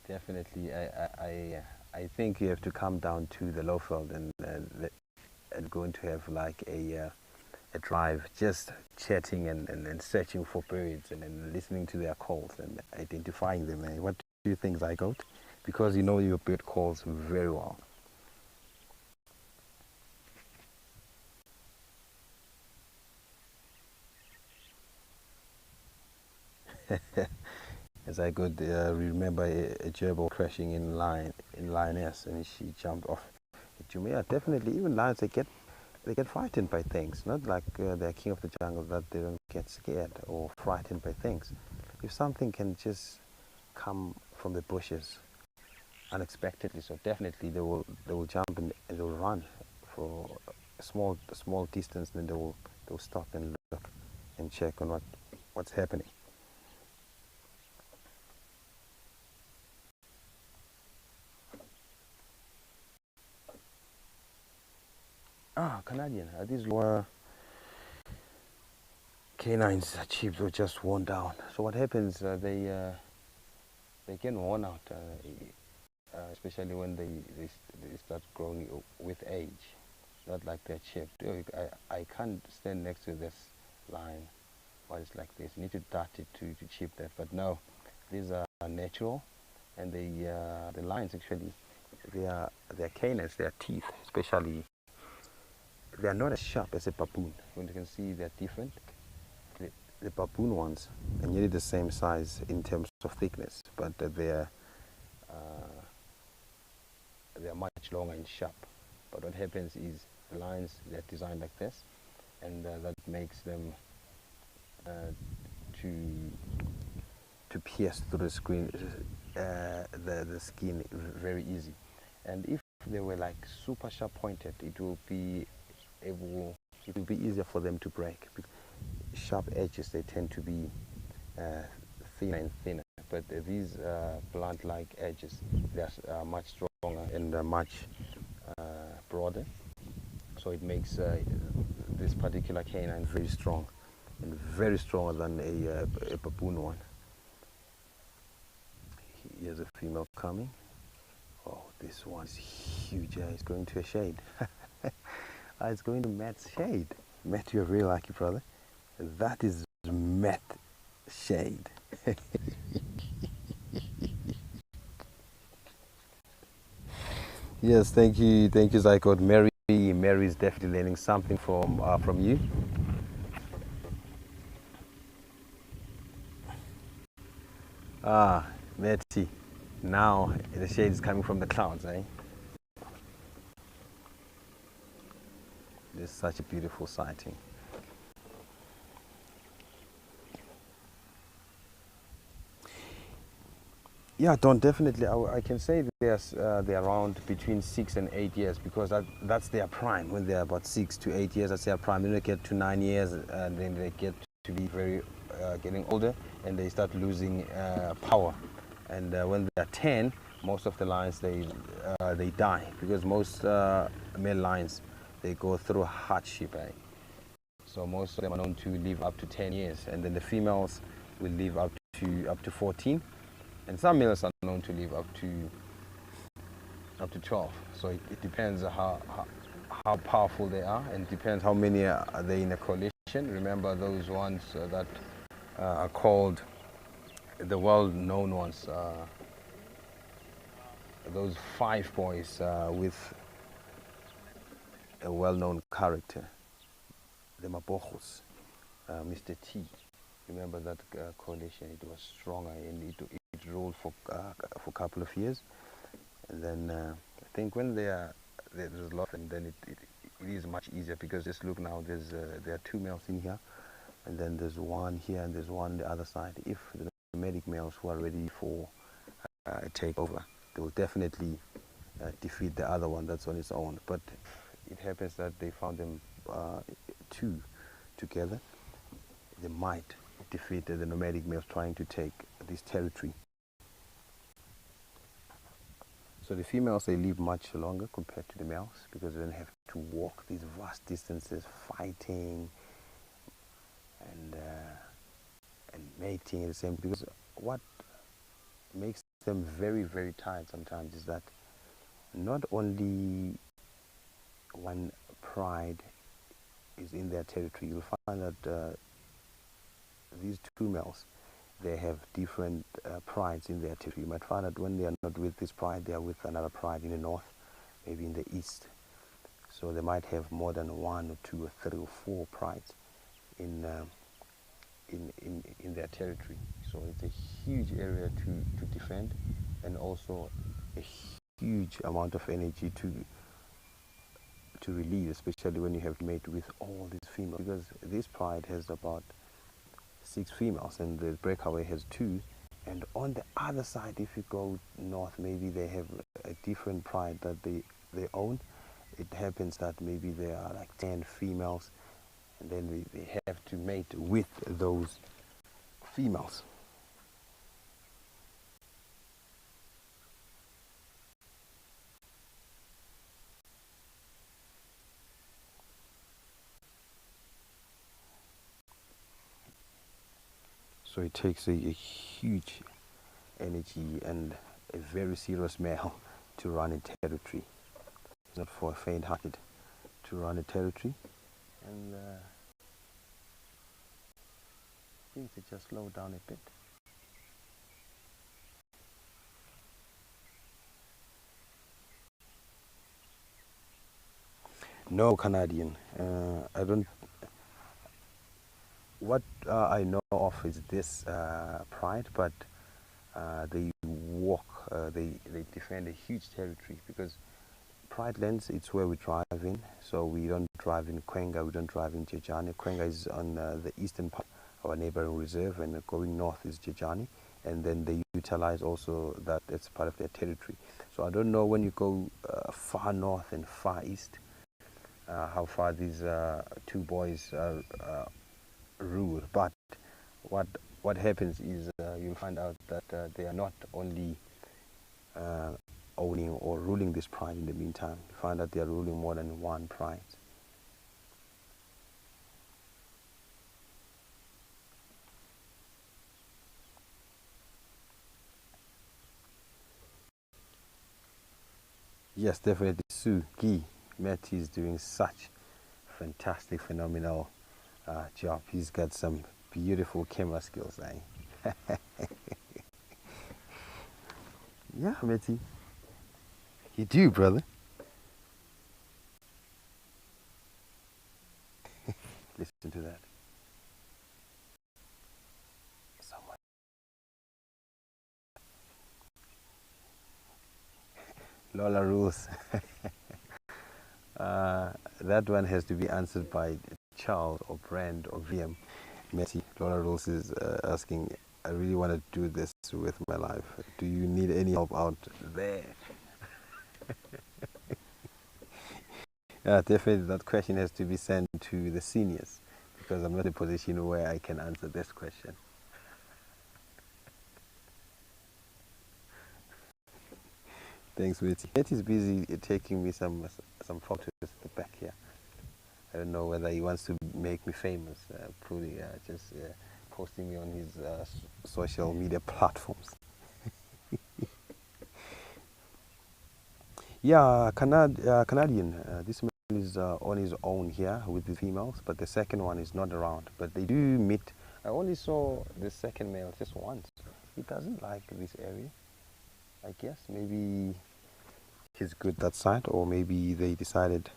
Definitely, I think you have to come down to the Lowveld and going to have like a drive, just chatting and searching for birds and listening to their calls and identifying them. Eh? What do you think, Zygote? Because you know your bird calls very well. As I could remember a gerbil crashing in lioness, and she jumped off. Yeah, definitely. Even lions, they get frightened by things. Not like they're king of the jungle, that they don't get scared or frightened by things. If something can just come from the bushes unexpectedly, so definitely they will jump and they will run for a small distance, and then they'll stop and look and check on what's happening. Ah, Canadian. These were canines chips were just worn down. So what happens? They get worn out, especially when they start growing with age. Not like they're chipped. I can't stand next to this line while it's like this. You need to dart it to chip that. But no, these are natural, and the lines actually, their canines, their teeth, especially. They are not as sharp as a baboon. When you can see, they're different. The baboon ones are nearly the same size in terms of thickness, but they're much longer and sharp. But what happens is the lines, they're designed like this, and that makes them to pierce through the screen, the skin very easy. And if they were like super sharp pointed, it will be easier for them to break. Sharp edges, they tend to be thinner and thinner, but these blunt-like edges, they are much stronger and much broader. So it makes this particular canine very strong, and very stronger than a baboon one. Here's a female coming. Oh, this one's huge. It's going to a shade. It's going to Matt's shade. Matt, you're very lucky, brother. That is Matt shade. Yes, thank you, Zycode. Mary is definitely learning something from you. Ah, Matty. Now the shade is coming from the clouds, eh? This is such a beautiful sighting. Yeah, Don, definitely. I can say they're around between 6 and 8 years, because that's their prime. When they're about 6 to 8 years, that's their prime. Then they get to 9 years, and then they get to be very getting older, and they start losing power. And when they're 10, most of the lions they die, because most male lions, they go through hardship. Eh? So most of them are known to live up to 10 years, and then the females will live up to 14. And some males are known to live up to 12. So it depends how powerful they are, and it depends how many are they in a coalition. Remember those ones that are called the well-known ones, those 5 boys with a well-known character, the Mabochos, Mr. T. Remember that coalition? It was stronger, and it ruled for a couple of years, and then I think when there's a lot, and then it is much easier, because just look now, there are 2 males in here, and then there's one here, and there's one on the other side. If the nomadic males who are ready for a takeover, they will definitely defeat the other one that's on its own. But it happens that they found them 2 together. They might defeat the nomadic males trying to take this territory. So the females, they live much longer compared to the males, because they don't have to walk these vast distances fighting and mating at the same. Because what makes them very, very tired sometimes is that not only one pride is in their territory. You'll find that these 2 males, they have different prides in their territory. You might find that when they are not with this pride, they are with another pride in the north, maybe in the east. So they might have more than 1 or 2 or 3 or 4 prides in their territory. So it's a huge area to defend, and also a huge amount of energy to release, especially when you have mate with all these females, because this pride has about 6 females and the breakaway has 2. And on the other side, if you go north, maybe they have a different pride that they own. It happens that maybe there are like 10 females, and then they have to mate with those females. So it takes a huge energy and a very serious male to run a territory. It's not for a faint-hearted to run a territory. And things just slow down a bit. No, Canadian. I don't. What I know of is this pride, but they walk, they defend a huge territory, because Pride Lands, it's where we drive in. So we don't drive in Kwenga, we don't drive in Jejani. Kwenga is on the eastern part, our neighboring reserve, and going north is Jejani. And then they utilize also that it's part of their territory. So I don't know when you go far north and far east, how far these 2 boys rule. But what happens is you'll find out that they are not only owning or ruling this pride in the meantime. You find that they are ruling more than 1 pride. Yes, definitely. Sue, Guy, Matty is doing such fantastic, phenomenal job. He's got some beautiful camera skills, eh? Yeah, Matty. You do, brother. Listen to that. Someone. Lola rules. That one has to be answered by Charles or Brand or VM. Matty, Lola rules is asking, I really want to do this with my life. Do you need any help out there? Definitely that question has to be sent to the seniors, because I'm not in a position where I can answer this question. Thanks, Matty. Matty's busy taking me some photos at the back here. I don't know whether he wants to make me famous, probably just posting me on his social media platforms. Yeah, Canadian. This man is on his own here with the females, but the second one is not around. But they do meet. I only saw the second male just once. He doesn't like this area. I guess maybe he's good that side, or maybe they decided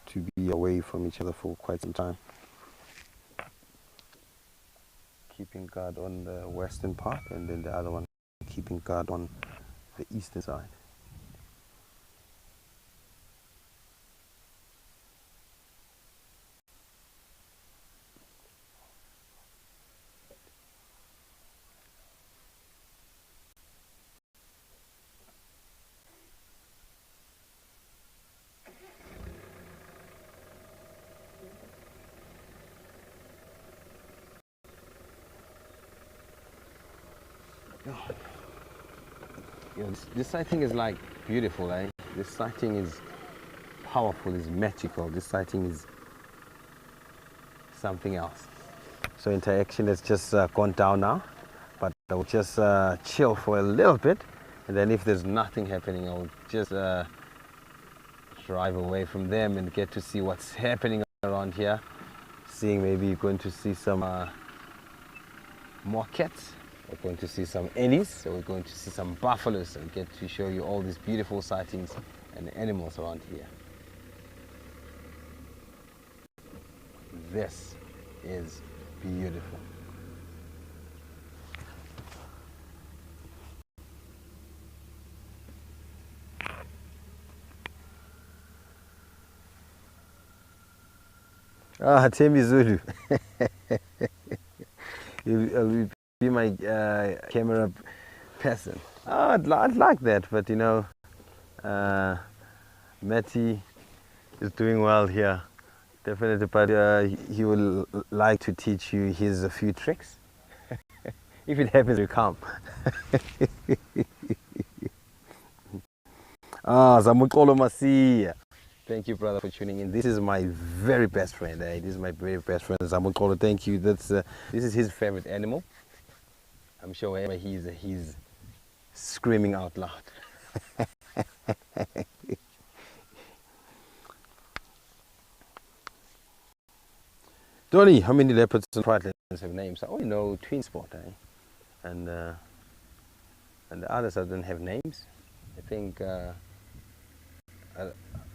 to be away from each other for quite some time. Keeping guard on the western part, and then the other one keeping guard on the eastern side. This sighting is like beautiful, eh? This sighting is powerful, is magical. This sighting is something else. So interaction has just gone down now, but I will just chill for a little bit, and then if there's nothing happening, I'll just drive away from them and get to see what's happening around here. Seeing maybe you're going to see some more cats. We're going to see some ellies, so we're going to see some buffaloes, and get to show you all these beautiful sightings and animals around here. This is beautiful. Ah, Temi Zulu. You'll be my camera person. Oh, I'd like that, but you know, Matty is doing well here. Definitely, but he will like to teach you his a few tricks. If it happens to come. Ah, Zamukolo Masiya. Thank you, brother, for tuning in. This is my very best friend. This is my very best friend, Zamukolo. Thank you. This is his favorite animal. I'm sure whenever he's screaming out loud. Donny, how many leopards and whitelands have names? I only know Twin Spot, and the others that don't have names. I think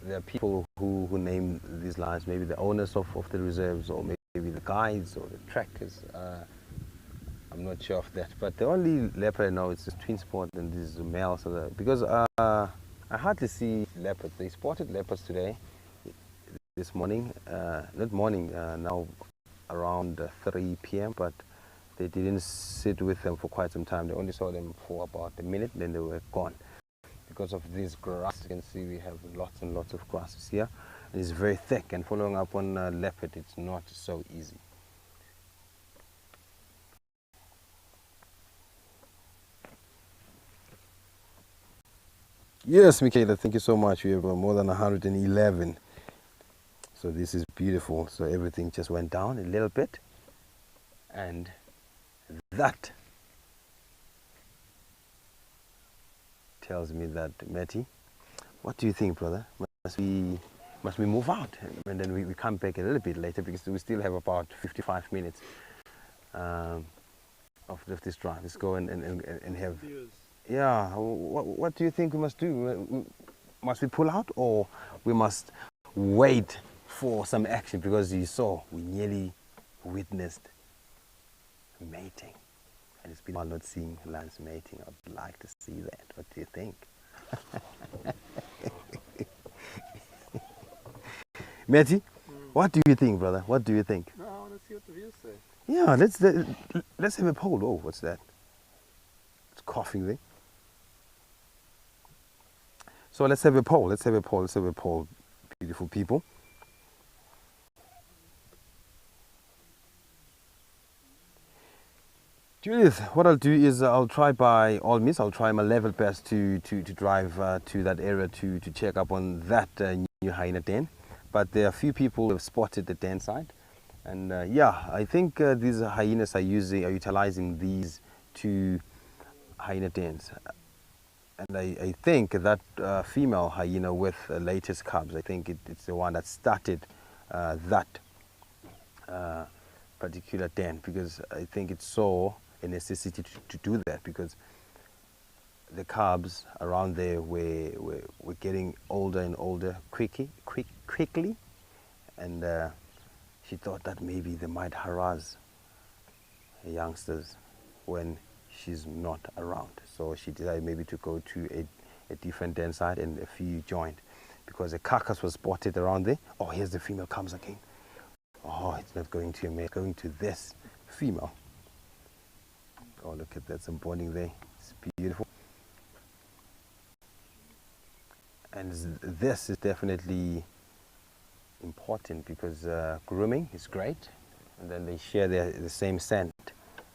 there are people who name these lions, maybe the owners of the reserves, or maybe the guides or the trackers. I'm not sure of that, but the only leopard I know is the Twin Spot, and this is the male. So because I hardly see leopards. They spotted leopards today, this morning, not morning, now around 3 p.m., but they didn't sit with them for quite some time. They only saw them for about a minute, then they were gone. Because of this grass, you can see we have lots and lots of grasses here. And it's very thick, and following up on leopard, it's not so easy. Yes, Michaela, thank you so much. We have more than 111. So this is beautiful. So everything just went down a little bit. And that tells me that, Matty, what do you think, brother? Must we move out? And then we come back a little bit later, because we still have about 55 minutes of this drive. Let's go and have... Yeah, what do you think we must do? Must we pull out, or we must wait for some action? Because you saw, we nearly witnessed mating. And it's been a while not seeing lions mating. I'd like to see that. What do you think? Matty, what do you think, brother? What do you think? No, I want to see what the views say. Yeah, let's have a poll. Oh, what's that? It's coughing there. So let's have a poll. Let's have a poll. Let's have a poll, beautiful people. Judith, what I'll do is I'll try by all means, I'll try my level best to drive to that area to check up on that new hyena den. But there are a few people who have spotted the den site. And yeah, I think these hyenas are utilizing these two hyena dens. And I think that female hyena with latest cubs, I think it's the one that started that particular den, because I think it saw a necessity to do that, because the cubs around there were getting older and older quickly, and she thought that maybe they might harass the youngsters when she's not around. So she decided maybe to go to a different den site, and a few joined, because a carcass was spotted around there. Oh, here's the female comes again. Oh, it's not going to a male, going to this female. Oh, look at that, some bonding there. It's beautiful. And this is definitely important, because grooming is great, and then they share the same scent,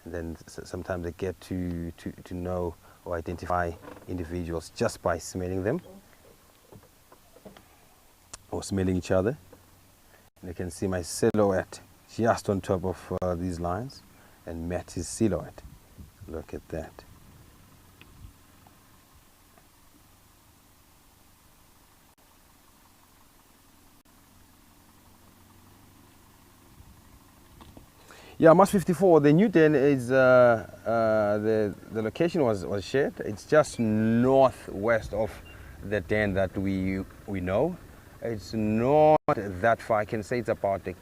and then sometimes they get to know or identify individuals just by smelling them or smelling each other. And you can see my silhouette just on top of these lines, and Matty's silhouette. Look at that. Yeah, March 54. The new den is the location was shared. It's just northwest of the den that we know. It's not that far. I can say it's about 1.5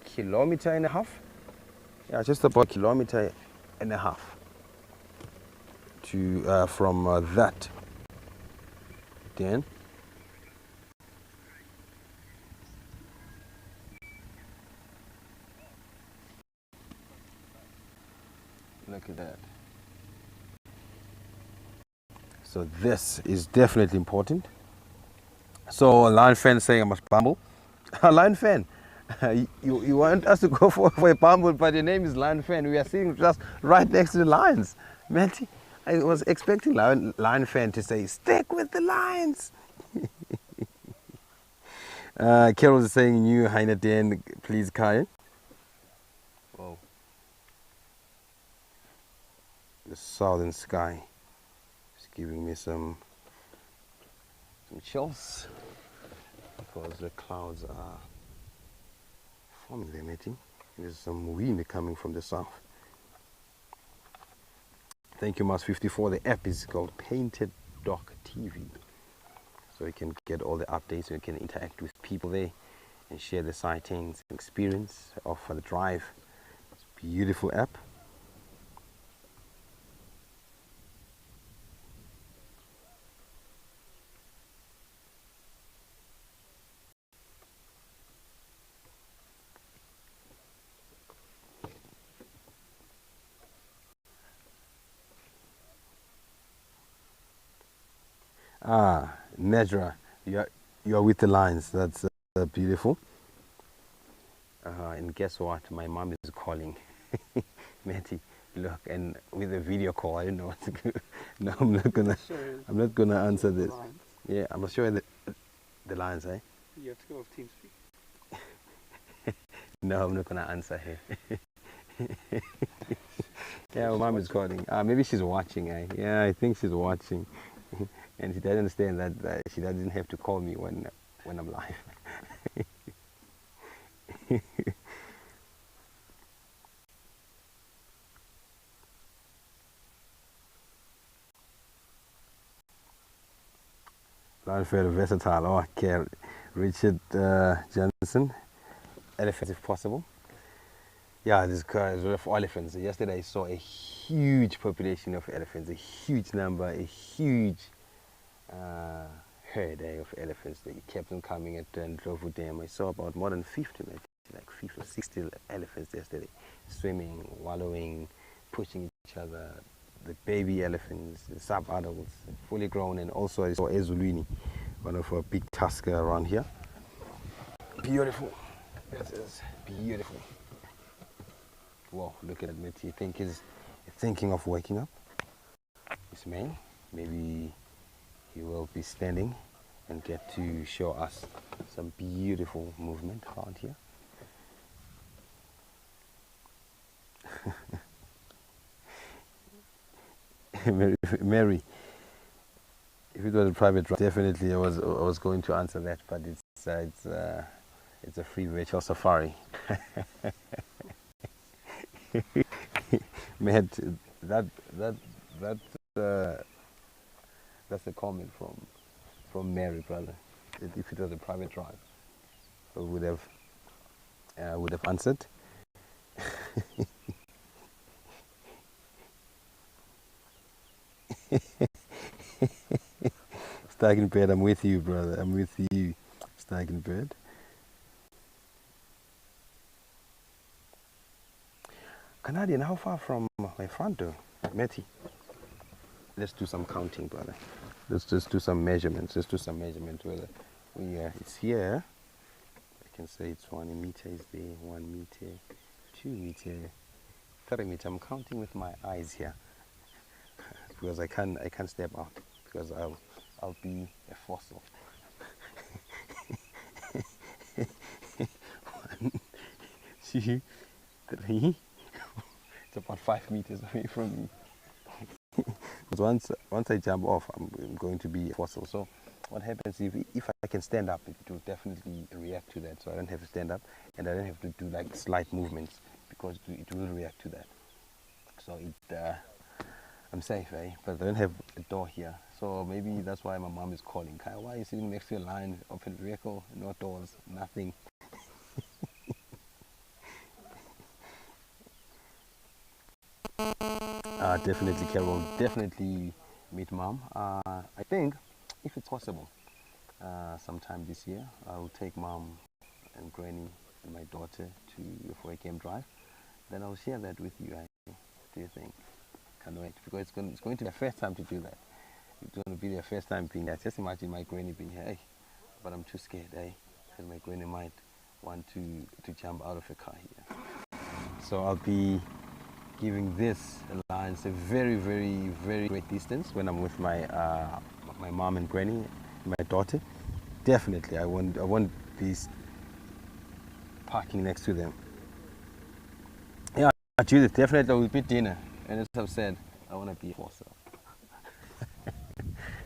kilometers. Yeah, just about 1.5 kilometers to from that den. Look at that. So this is definitely important. So a lion fan saying I must bumble. A lion fan. You want us to go for a bumble, but your name is Lion Fan. We are sitting just right next to the lions. Matty, I was expecting Lion Fan to say, stick with the lions. Carol is saying, new Heineken, please, Kai. Whoa. The southern sky is giving me some chills because the clouds are forming there, Matty. There's some wind coming from the south. Thank you, Mas54. The app is called Painteddog TV. So you can get all the updates, you can interact with people there and share the sightings and experience of the drive. It's a beautiful app. Ah, Nedra, you are with the lions. That's beautiful. And guess what? My mom is calling. Matty, look, and with a video call, I don't know what to do. No, I'm not gonna answer this. Yeah, I'm not sure the lions, eh? You have to go with TeamSpeak. No, I'm not gonna answer her. Yeah, my mom is calling. Maybe she's watching, eh? Yeah, I think she's watching. And she doesn't understand that she doesn't have to call me when I'm live. Very versatile. Oh, okay. Richard Johnson. Elephants if possible. Yeah, this car is for elephants. Yesterday I saw a huge population of elephants, a huge number, a huge herd of elephants. They kept on coming at Ndlovu Dam. I saw about more than 50, maybe, like 50 or 60 elephants yesterday, swimming, wallowing, pushing each other. The baby elephants, the sub-adults, fully grown, and also I saw Ezulwini, one of our big tusker around here. Beautiful. That is beautiful. Whoa, look at that. You think he's thinking of waking up? This man, maybe he will be standing and get to show us some beautiful movement around here. Mary, if it was a private drive, definitely I was going to answer that, but it's a free virtual safari. Matt, that's a comment from Mary, brother. If it was a private drive, I would have answered. Steigenberg, I'm with you, brother. I'm with you, Steigenberg. Canadian, how far from my front door, Matty? Let's do some counting, brother. Let's just do some measurements. Let's do some measurements. Whether it's here. I can say it's 1 meter is there, 1 meter, 2 meter, 3 meter. I'm counting with my eyes here because I can't step out because I'll be a fossil. 1, 2, 3. It's about 5 meters away from me. Because once I jump off, I'm going to be a fossil. So what happens if I can stand up, it will definitely react to that. So I don't have to stand up, and I don't have to do like slight movements because it will react to that. So I'm safe, eh? But I don't have a door here. So maybe that's why my mom is calling. Kai, why are you sitting next to a line, open vehicle, no doors, nothing? Definitely, Carol. Definitely meet mom. I think if it's possible, sometime this year, I'll take mom and granny and my daughter for a game drive. Then I'll share that with you. What do you think? Can't wait, because it's going to be their first time to do that. It's going to be their first time being there. Just imagine my granny being here, hey, but I'm too scared, eh? And my granny might want to jump out of a car here. So I'll be giving this alliance a very, very, very great distance when I'm with my my mom and granny, my daughter. Definitely, I won't be parking next to them. Yeah, Judith, definitely will be dinner. And as I've said, I want to be for so.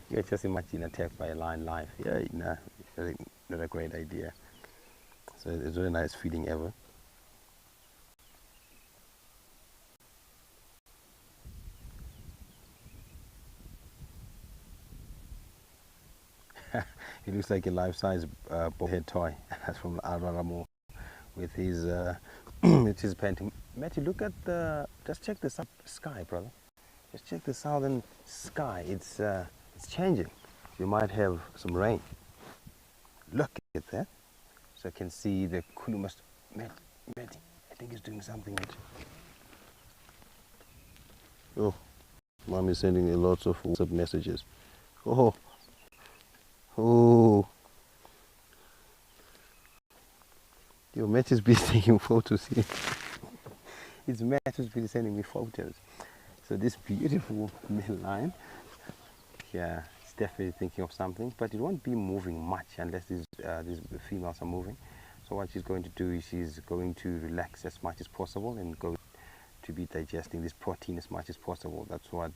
You just imagine attacked by a lion live. Yeah, nah, it's not a great idea. So it's a really nice feeling ever. He looks like a life-size head toy. That's from Alvaramo with his with his painting. Matthew, look at the. Just check the sky, brother. Just check the southern sky. It's changing. You might have some rain. Look at that. So I can see the Kulumas. Matty, I think he's doing something. Matty. Oh, mom is sending me lots of WhatsApp messages. Oh, oh. Your Matt is busy taking photos here. It's Matt who's busy sending me photos. So this beautiful male lion, yeah, it's definitely thinking of something, but it won't be moving much unless these females are moving. So what she's going to do is she's going to relax as much as possible and go to be digesting this protein as much as possible. That's what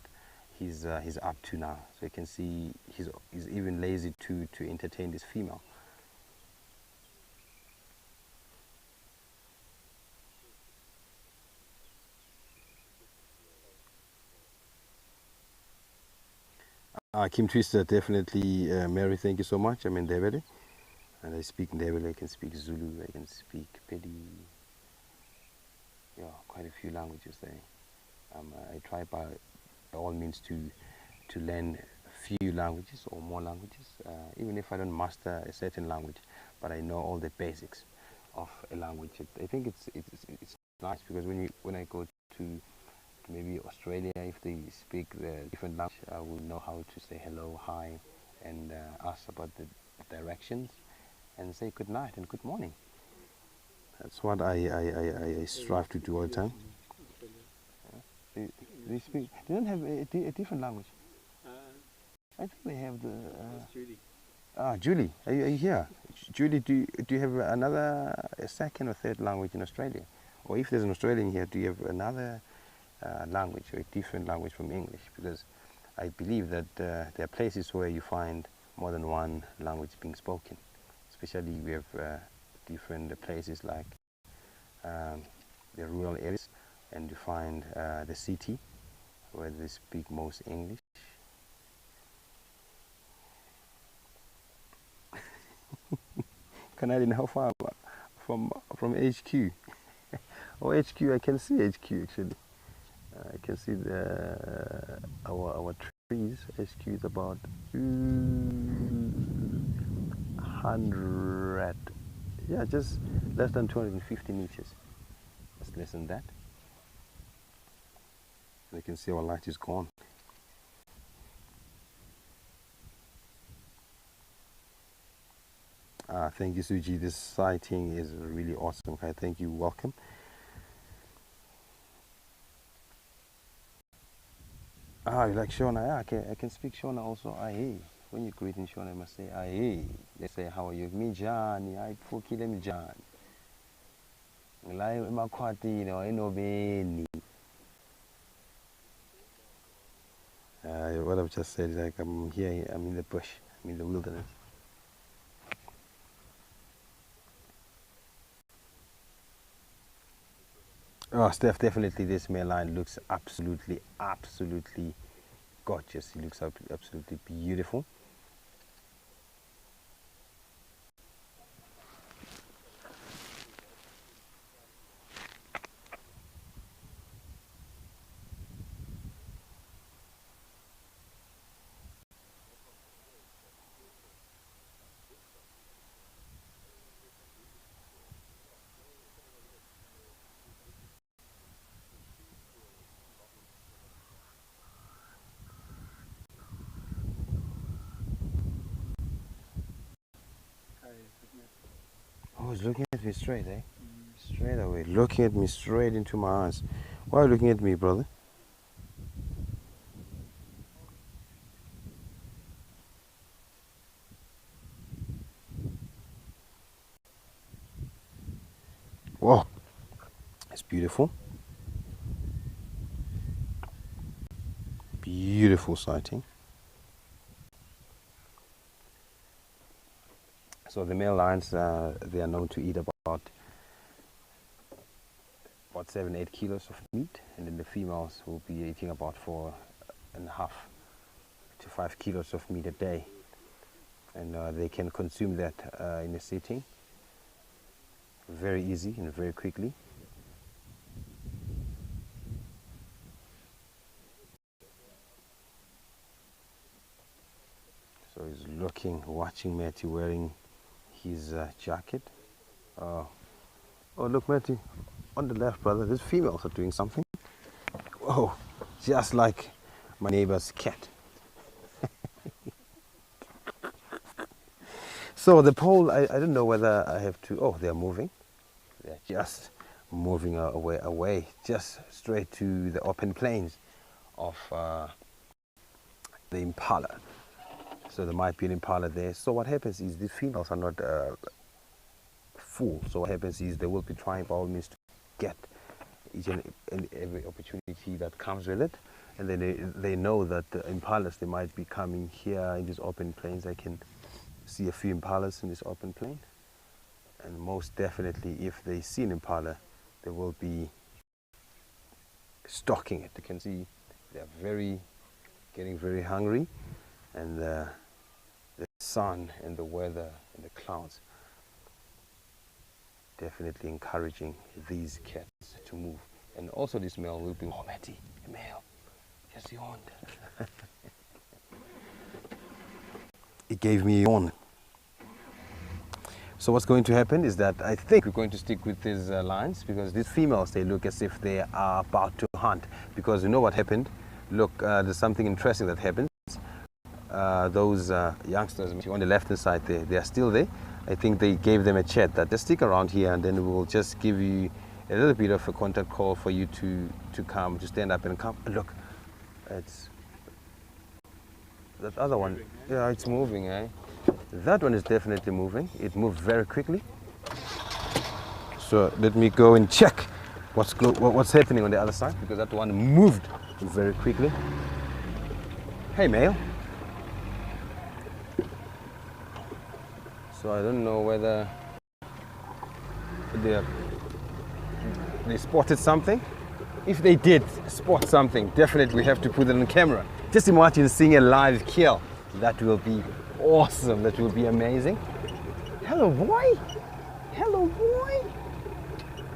he's up to now. So you can see he's even lazy to entertain this female. Kim Twister, definitely, Mary, thank you so much. I'm in Ndebele, and I speak Ndebele, I can speak Zulu, I can speak Pedi, yeah, quite a few languages there. I try by all means to learn a few languages or more languages, even if I don't master a certain language, but I know all the basics of a language. I think it's nice, because when I go to maybe Australia, if they speak the different language, I will know how to say hello, hi, and ask about the directions, and say good night and good morning. That's what I strive to do all the time. They don't have a different language. I think they have the. Judy. Julie, are you here? Julie, do you have a second or third language in Australia? Or if there's an Australian here, do you have another language or a different language from English? Because I believe that there are places where you find more than one language being spoken. Especially we have different places like the rural areas, and you find the city where they speak most English. Canadian, how far from HQ? Oh, HQ, I can see HQ actually. I can see our trees. HQ is about 200, yeah, just less than 250 meters. Just less than that. You can see our light is gone. Thank you, Suji. This sighting is really awesome. Okay, thank you. Welcome. You like Shona? Yeah, I can speak Shona also. Aye. When you greet in Shona, you must say aye. They say, how are you? Mijani, I fukile mijani. Ngilai emakhwatini enobeni. What I've just said is like I'm here, I'm in the bush, I'm in the wilderness. Oh, Steph, definitely this male lion looks absolutely gorgeous. He looks absolutely beautiful. Oh, he's looking at me straight, eh? Straight away, looking at me straight into my eyes. Why are you looking at me, brother? Whoa, it's beautiful. Beautiful sighting. So the male lions, they are known to eat about 7-8 kilos of meat, and then the females will be eating about 4.5 to 5 kilos of meat a day, and they can consume that in a sitting very easy and very quickly. So he's looking, watching Matty wearing his jacket. Oh, look, Matty, on the left, brother, these females are doing something. Whoa, just like my neighbor's cat. So the pole, I don't know whether I have to, oh, they're moving. They're just moving away, just straight to the open plains of the impala. So there might be an impala there. So what happens is the females are not full. So what happens is they will be trying by all means to get each and every opportunity that comes with it. And then they know that the impalas, they might be coming here in these open plains. I can see a few impalas in this open plain. And most definitely, if they see an impala, they will be stalking it. You can see they're getting very hungry, and the sun and the weather and the clouds definitely encouraging these cats to move. And also this male will be, oh, Matty, a male, just yawned. It gave me a yawn. So what's going to happen is that I think we're going to stick with these lions, because these females, they look as if they are about to hunt. Because you know what happened? Look, there's something interesting that happens. Those youngsters on the left-hand side there, they are still there. I think they gave them a chat that just stick around here, and then we'll just give you a little bit of a contact call for you to come, to stand up and come. Look, it's that other one. Yeah, it's moving, eh? That one is definitely moving. It moved very quickly. So let me go and check what's happening on the other side, because that one moved very quickly. Hey, male. So I don't know whether they spotted something. If they did spot something, definitely we have to put it on camera. Just imagine seeing a live kill. That will be awesome. That will be amazing. Hello, boy. Hello, boy.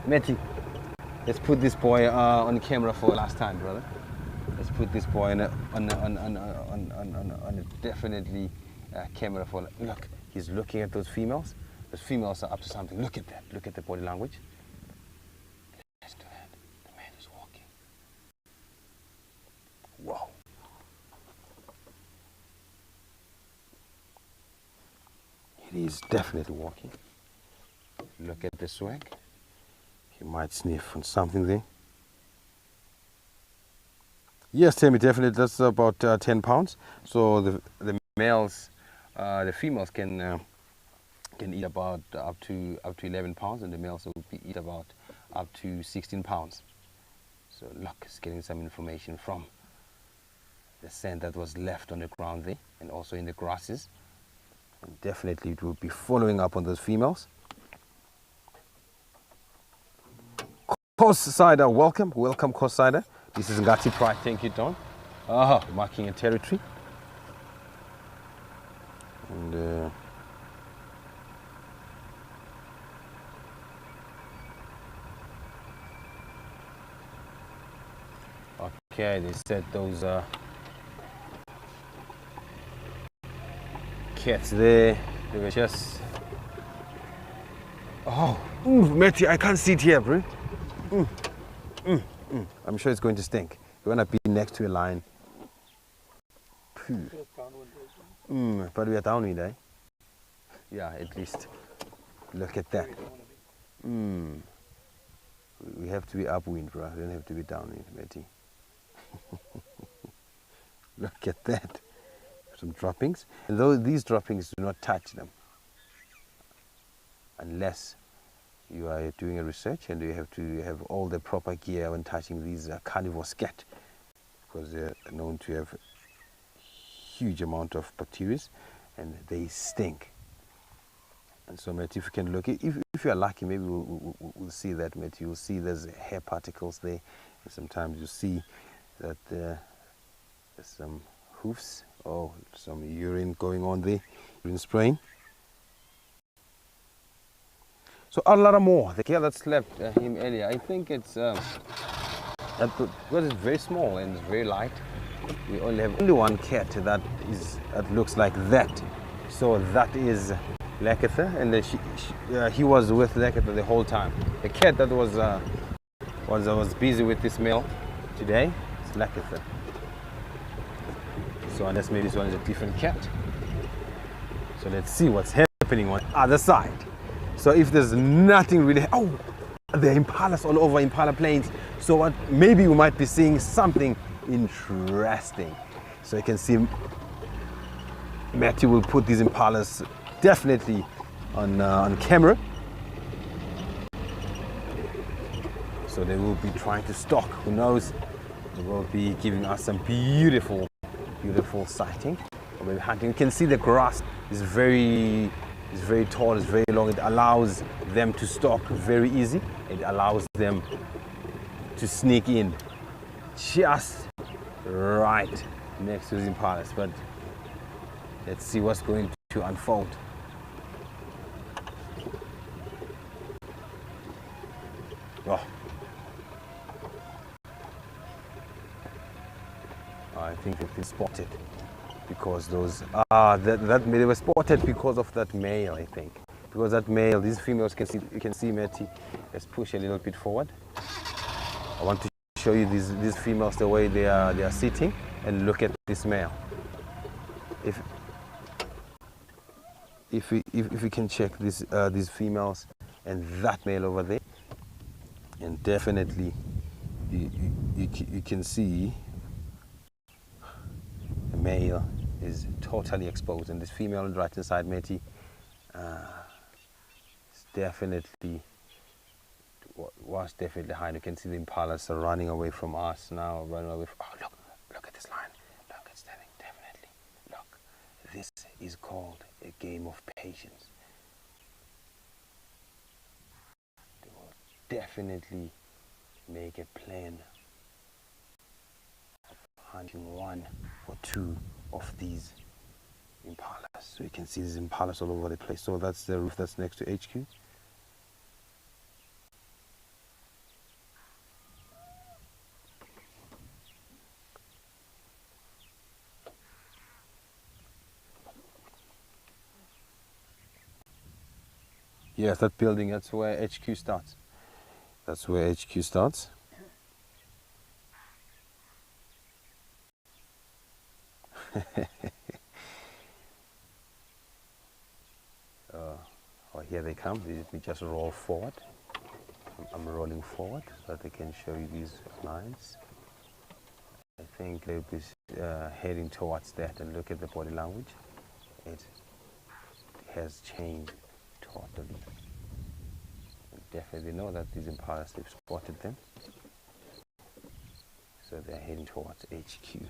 Matty, let's put this boy on camera for last time, brother. Let's put this boy on a definitely camera for. Look, he's looking at those females. Those females are up to something. Look at that. Look at the body language. Let's do that. The man is walking. Whoa. He's definitely walking. Look at the swag. He might sniff on something there. Yes, Tammy, definitely. That's about 10 pounds. So the males, the females can eat about up to 11 pounds, and the males will eat about up to 16 pounds. So look, it's getting some information from the scent that was left on the ground there, and also in the grasses. And definitely it will be following up on those females. Coast Sider, welcome Coast Sider. This is Ngati Pride, thank you, Don. Marking a territory. And okay, they said those cats there, they were just, Matty, I can't see it here, bro. I'm sure it's going to stink. You want to be next to a lion. But we are downwind, eh? Yeah, at least. Look at that. We have to be upwind, bro. We don't have to be downwind, Matty. Look at that. Some droppings. And though these droppings do not touch them, unless you are doing a research and you have to have all the proper gear when touching these carnivore scat, because they're known to have huge amount of bacteria and they stink. And so, mate, if you can look, if you are lucky, maybe we'll see that, mate. You'll see there's hair particles there, and sometimes you see that there's some hoofs, or some urine going on there, urine spraying. So a lot more. The girl that slept him earlier, I think it's because it's very small and it's very light. We only have one cat that looks like that. So that is Lakatha, and he was with Lakatha the whole time. The cat that was busy with this male today is Lakatha. So unless maybe this one is a different cat. So let's see what's happening on the other side. So if there's nothing really, oh, there are impalas all over, impala plains. So what? Maybe we might be seeing something interesting. So you can see Matthew will put these impalas definitely on camera. So they will be trying to stalk. Who knows? They will be giving us some beautiful sighting. Or maybe hunting. You can see the grass is very tall, it's very long. It allows them to stalk very easy. It allows them to sneak in just right next to the impalas. But let's see what's going to unfold. Oh. I think they've been spotted because those they were spotted because of that male, I think. Because that male, these females you can see Matty. Let's push a little bit forward. I want to show you these females the way they are sitting, and look at this male. If we can check these females and that male over there, and definitely you can see the male is totally exposed, and this female on the right hand side, Matty, was definitely high. You can see the impalas are running away from us now, running away from, oh look at this line, look, it's definitely, look, this is called a game of patience. They will definitely make a plan of hunting one or two of these impalas. So you can see these impalas all over the place. So that's the roof that's next to HQ. Yes, that building, that's where HQ starts. That's where HQ starts. Oh, here they come. Let me just roll forward. I'm rolling forward so that I can show you these lines. I think they'll be heading towards that, and look at the body language. It has changed totally. And definitely know that these impalas, they've spotted them. So they're heading towards HQ.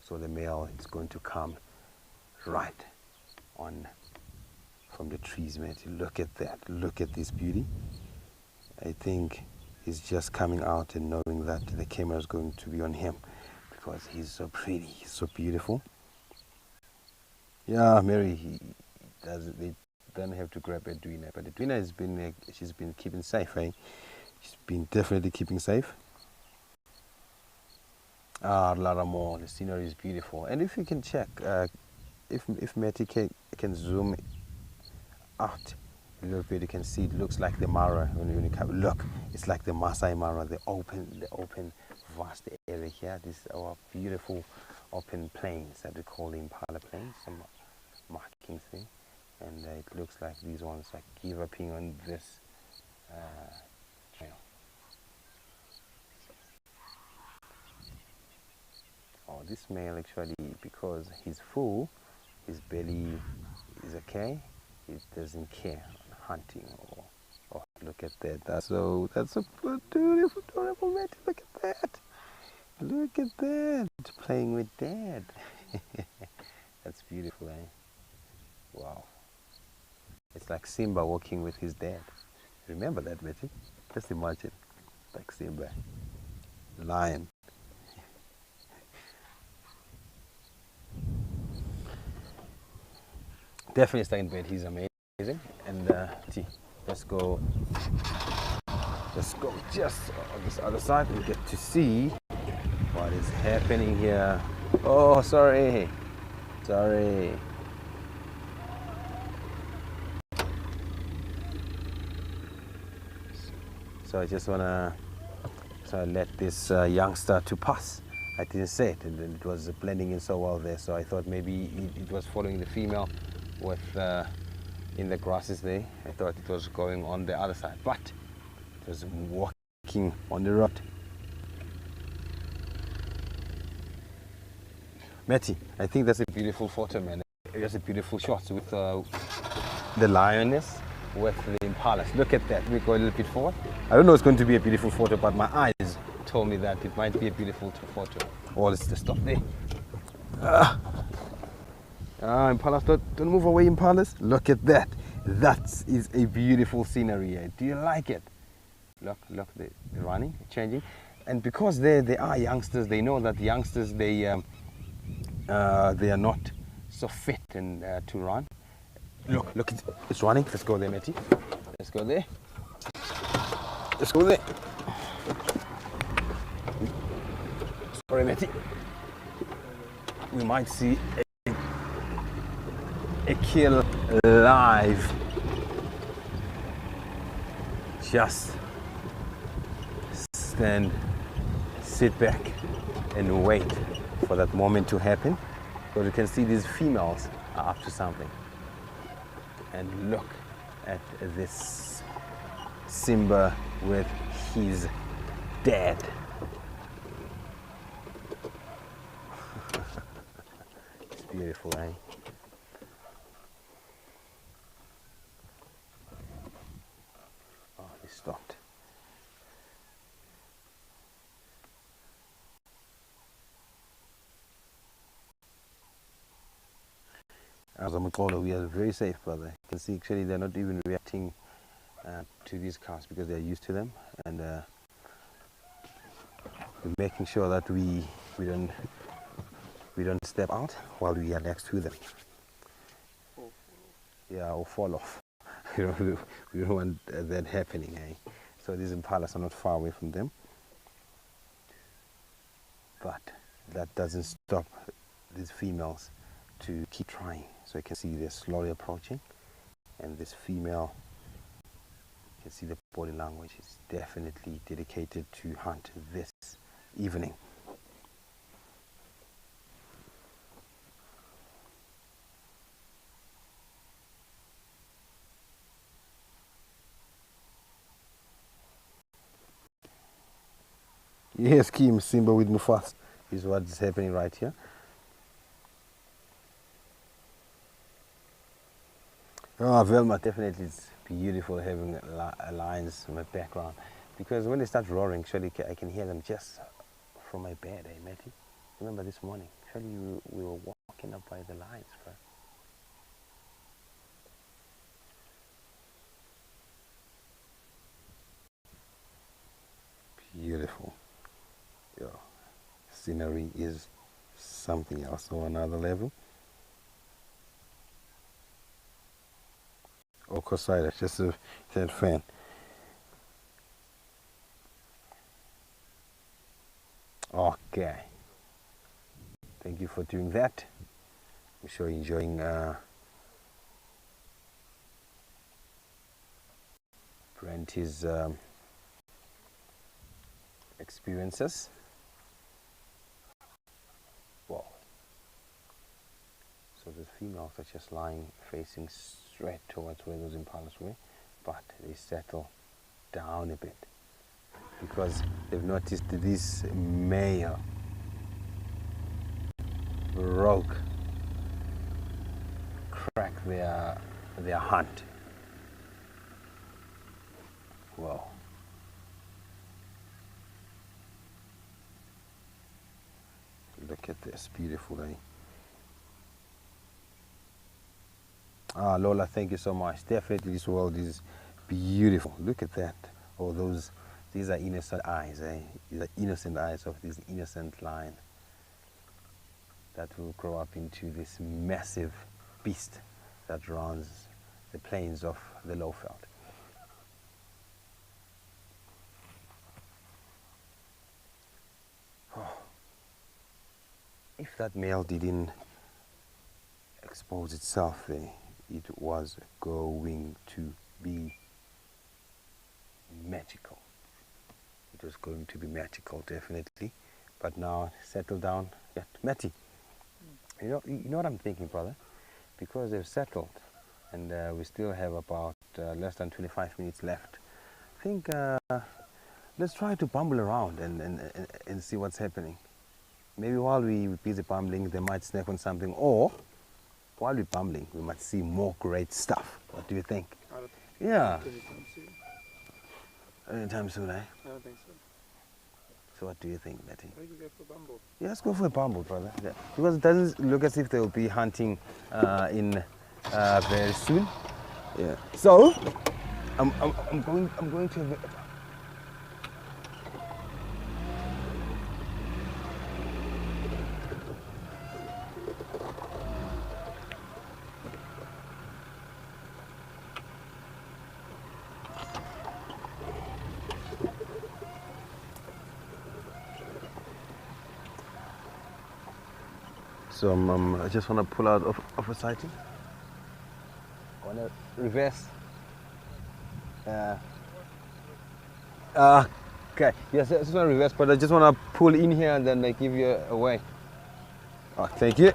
So the male is going to come right on from the trees, mate. Look at that. Look at this beauty. I think he's just coming out and knowing that the camera is going to be on him because he's so pretty, he's so beautiful. Yeah, Mary, they don't have to grab Edwina, but Edwina has been, she's been keeping safe, eh? She's been definitely keeping safe. A lot more. The scenery is beautiful, and if you can check, if Matty can zoom out a little bit, you can see it looks like the Mara when you come. Look, it's like the Masai Mara, the open, vast area here. These are our beautiful open plains that we call the Impala Plains. Some markings there. and it looks like these ones are giving on this trail. Oh, this male actually, because he's full, his belly is okay. He doesn't care on hunting or. Oh, look at that! That's a beautiful, adorable mate. Look at that! Look at that! Playing with dad. That's beautiful, eh? Wow! It's like Simba walking with his dad. Remember that, Betty? Just imagine, like Simba, lion. Definitely second bed. He's amazing. And let's go just on this other side and get to see what is happening here. Oh, sorry. So I just wanna let this youngster to pass. I didn't say it, and it was blending in so well there. So I thought maybe it was following the female with in the grasses there. I thought it was going on the other side, but it was walking on the road. Matty, I think that's a beautiful photo, man. That's a beautiful shot with the lioness with the impalas. Look at that. We go a little bit forward. I don't know it's going to be a beautiful photo, but my eyes told me that it might be a beautiful photo. Oh, let's just stop there. Impalas, don't move away, impalas. Look at that. That is a beautiful scenery. Do you like it? Look, they're running, changing. And because they are youngsters, they know that youngsters, they are not so fit and to run. Look, it's running. Let's go there, Matty. Let's go there. Sorry, Matty. We might see a kill live. Just sit back and wait for that moment to happen. Because you can see these females are up to something. And look at this Simba with his dad. It's beautiful, eh? Oh, he stopped. As a Makolo, we are very safe, brother. You can see actually they're not even reacting to these cars because they're used to them, and we're making sure that we don't step out while we are next to them. Yeah, or fall off. We don't want that happening, eh? So these impalas are not far away from them, but that doesn't stop these females to keep trying. So you can see they're slowly approaching, and this female, you can see the body language is definitely dedicated to hunt this evening. Yes, Kim, Simba with Mufasa is what is happening right here. Oh, Velma, definitely it's beautiful having lions in my background, because when they start roaring, actually I can hear them just from my bed, eh, Matty? Remember this morning, actually we were walking up by the lions, bro. Beautiful. Yeah, scenery is something else on another level. Okosida, just a fan. Okay. Thank you for doing that. I'm sure you're enjoying Brent's experiences. Wow. So the females are just lying facing straight towards where those impalas were, but they settle down a bit because they've noticed this male rogue crack their hunt. Wow. Look at this, beautiful, eh? Ah, Lola, thank you so much. Definitely this world is beautiful. Look at that. Oh, these are innocent eyes, eh? These are innocent eyes of this innocent lion that will grow up into this massive beast that runs the plains of the Lowveld. Oh. If that male didn't expose itself there, it was going to be magical. It was going to be magical, definitely. But now, settle down. Yeah, Matty, you know what I'm thinking, brother? Because they've settled, and we still have about less than 25 minutes left. I think let's try to bumble around and see what's happening. Maybe while we're busy bumbling, they might snack on something, or while we're bumbling, we might see more great stuff. What do you think? I don't Yeah. think anytime soon. Anytime soon, eh? I don't think so. So what do you think, Matty? I think we go for Bumble. Yeah, let's go for a bumble, brother. Yeah. Because it doesn't look as if they'll be hunting in very soon. Yeah. So I'm going to. So I just want to pull out of a sighting. I want to reverse. Okay, yes, I just want to reverse, but I just want to pull in here and then I give you away. Oh, thank you.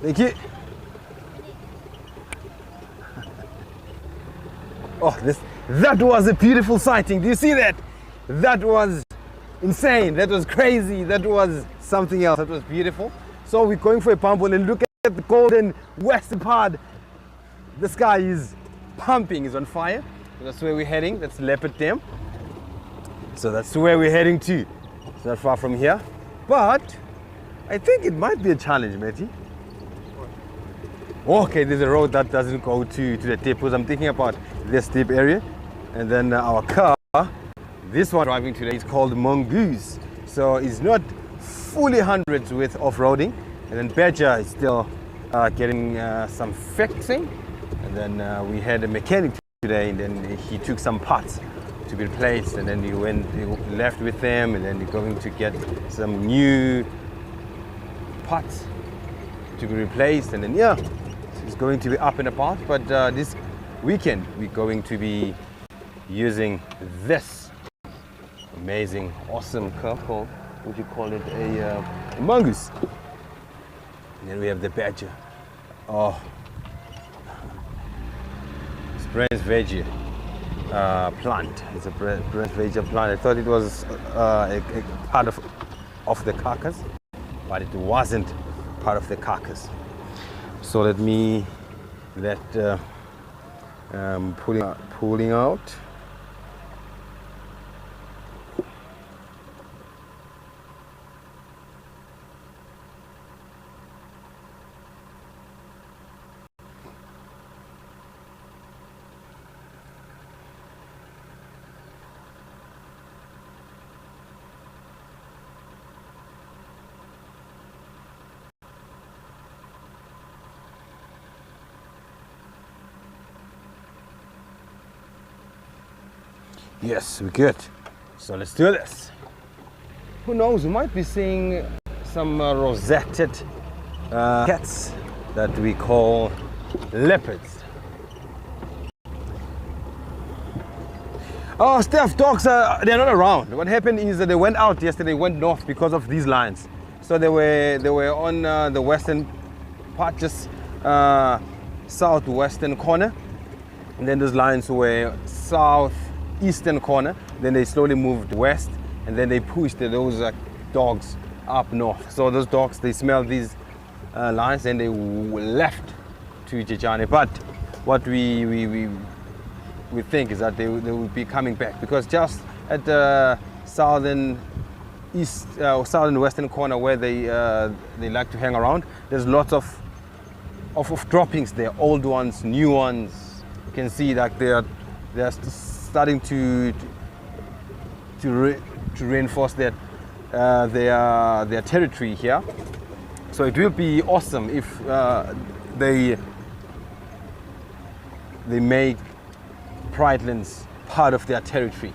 Thank you. Oh, that was a beautiful sighting. Do you see that? That was insane. That was crazy. That was something else. That was beautiful. So we're going for a bumble and look at the golden western part. The sky is pumping, is on fire. That's where we're heading. That's Leopard Dam. So that's where we're heading to. It's not far from here. But I think it might be a challenge, Matty. Okay, there's a road that doesn't go to the tip, because I'm thinking about this tip area. And then our car, this one driving today, is called Mongoose. So it's not fully hundreds with off-roading. And then Badger is still getting some fixing. And then we had a mechanic today, and then he took some parts to be replaced. And then he left with them, and then we're going to get some new parts to be replaced. And then, yeah. It's going to be up and about, but this weekend we're going to be using this amazing, awesome car called, would you call it, a Mongoose. And then we have the Badger. Oh, it's Brent's veggie plant. It's a Brent's veggie plant. I thought it was a part of the carcass, but it wasn't part of the carcass. So let me pulling out. Yes, we're good. So let's do this. Who knows, we might be seeing some rosetted cats that we call leopards. Oh, Steph, dogs, they're not around. What happened is that they went out yesterday, went north because of these lines. So they were on the western part, just southwestern corner. And then those lines were southeastern corner. Then they slowly moved west, and then they pushed those dogs up north. So those dogs, they smelled these lines and they left to Tshwane. But what we think is that they will be coming back, because just at the southern western corner where they like to hang around, there's lots of droppings there, old ones, new ones. You can see that they're starting to reinforce their territory here. So it will be awesome if they make Pridelands part of their territory.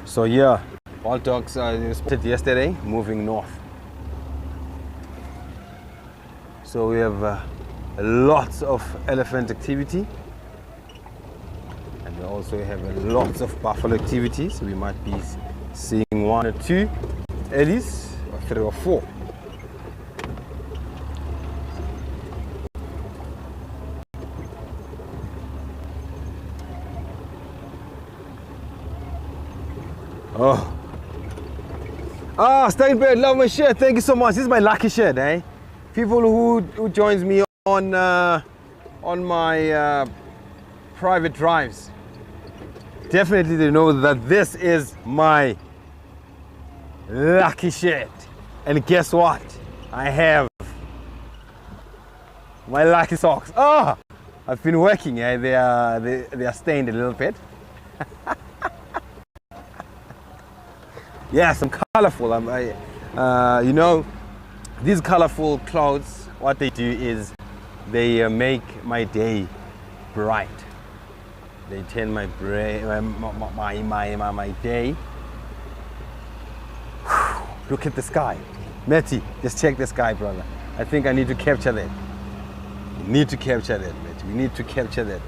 So yeah, wild dogs spotted yesterday moving north. So we have lots of elephant activity, and we also have lots of buffalo activity. So we might be seeing 1 or 2 ellies, or 3 or 4. Steinberg, love my shirt. Thank you so much. This is my lucky shirt, eh? People who joins me on my private drives, definitely they know that this is my lucky shirt. And guess what? I have my lucky socks. I've been working. Eh? They are stained a little bit. Yes, I'm colorful. You know, these colorful clothes, what they do is they make my day bright. They turn my day. Look at the sky. Matty, just check the sky, brother. I think I need to capture that. We need to capture that, Matty. We need to capture that.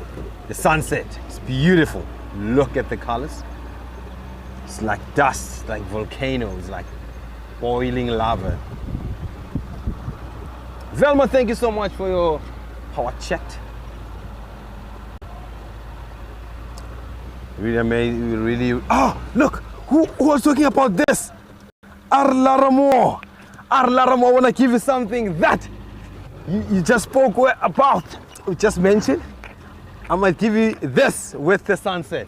The sunset, it's beautiful. Look at the colors. It's like dust, like volcanoes, like boiling lava. Velma, thank you so much for your power chat. Really amazing, really. Look, who was talking about this? Arlaramo. Arlaramo, I want to give you something that you just spoke about, you just mentioned. I might give you this with the sunset.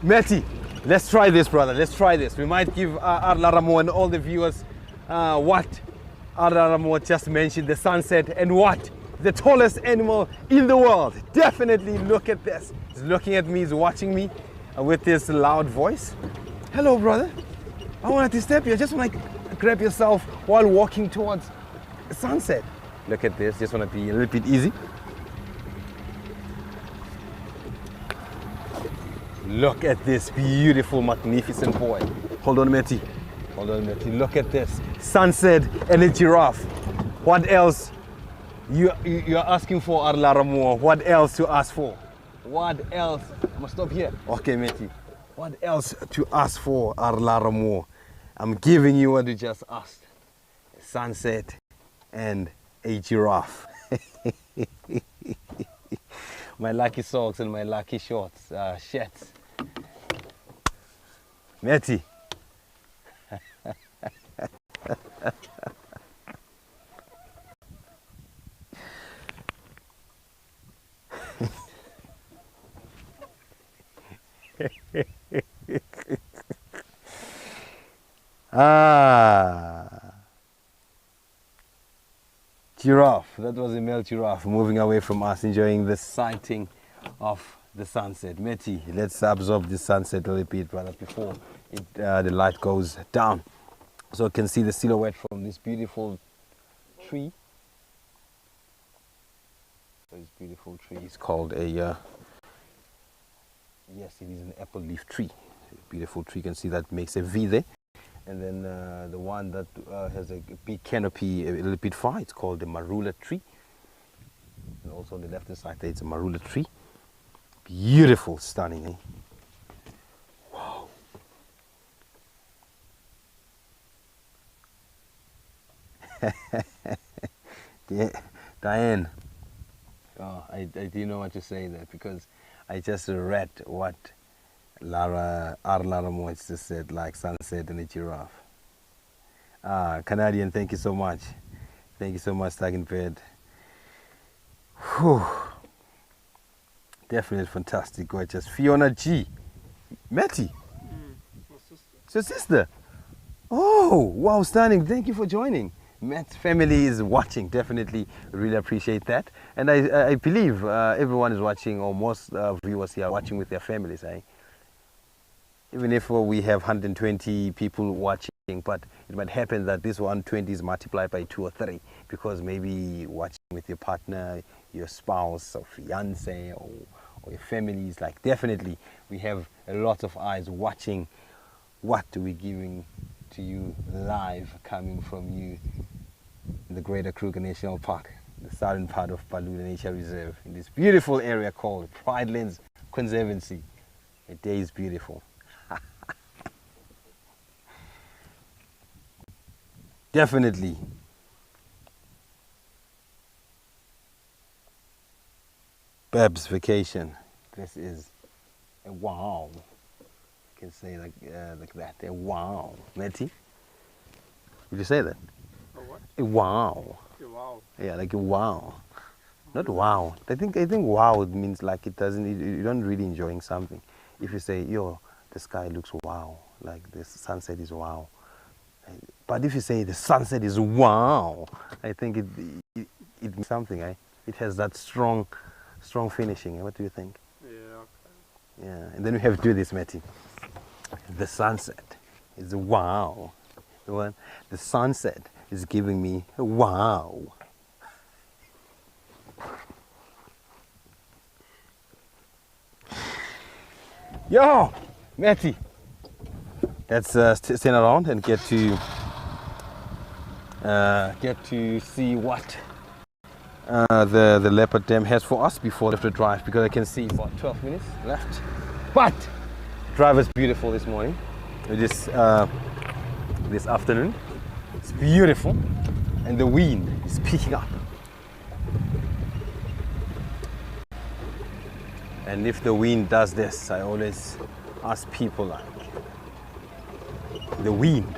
Matty, let's try this, brother. Let's try this. We might give Arlaramo and all the viewers what Arlaramo just mentioned, the sunset, and what? The tallest animal in the world. Definitely look at this. He's looking at me, he's watching me with this loud voice. Hello, brother. I want to disturb you. I just want to grab yourself while walking towards the sunset. Look at this. Just want to be a little bit easy. Look at this beautiful, magnificent boy. Hold on, Matty. Hold on, Matty. Look at this. Sunset and a giraffe. What else you're asking for, Arlaramo? What else to ask for? What else? I'm going to stop here. Okay, Matty. What else to ask for, Arlaramo? I'm giving you what you just asked. A sunset and a giraffe. My lucky socks and my lucky shorts, shirts. Matty. Giraffe. That was a male giraffe moving away from us, enjoying the sighting of the sunset. Matty, let's absorb the sunset a little bit, brother, before the light goes down. So you can see the silhouette from this beautiful tree. This beautiful tree is called a Yes, it is an apple leaf tree. Beautiful tree. You can see that makes a V there. And then the one that has a big canopy a little bit far, it's called the marula tree. And also on the left hand side there, it's a marula tree. Beautiful, stunning, eh? Wow. Yeah, Diane, oh, I didn't know what to say there because I just read what Lara Moitz just said, like sunset and a giraffe. Ah, Canadian, thank you so much. Thank you so much, Stuck in Bed. Whew. Definitely fantastic, gorgeous. Fiona G. Matty. My sister. It's your sister. Oh, wow, stunning. Thank you for joining. Matt's family is watching, definitely. Really appreciate that. And I believe everyone is watching, or most viewers here are watching with their families. Eh? Even if we have 120 people watching, but it might happen that this 120 is multiplied by 2 or 3 because maybe watching with your partner, your spouse or fiance or your families. Like definitely we have a lot of eyes watching what we're giving to you live, coming from you in the Greater Kruger National Park, the southern part of Balula Nature Reserve, in this beautiful area called Pridelands Conservancy. The day is beautiful. Definitely. Bab's vacation. This is a wow. You can say like that. A wow. Matty? Would you say that? A what? A wow. Yeah, wow. Yeah, like a wow. Not wow. I think wow means like it doesn't. You don't really enjoying something. If you say, yo, the sky looks wow, like the sunset is wow. But if you say the sunset is wow, I think it means something. It has that strong finishing. What do you think? Yeah, okay. Yeah, and then we have to do this, Matty. The sunset is wow. The sunset is giving me a wow. Yo, Matty. Let's stand around and get to see what the Leopard Dam has for us before we have to drive, because I can see about 12 minutes left. But drive is beautiful this morning. This afternoon. It's beautiful, and the wind is picking up. And if the wind does this, I always ask people like, the wind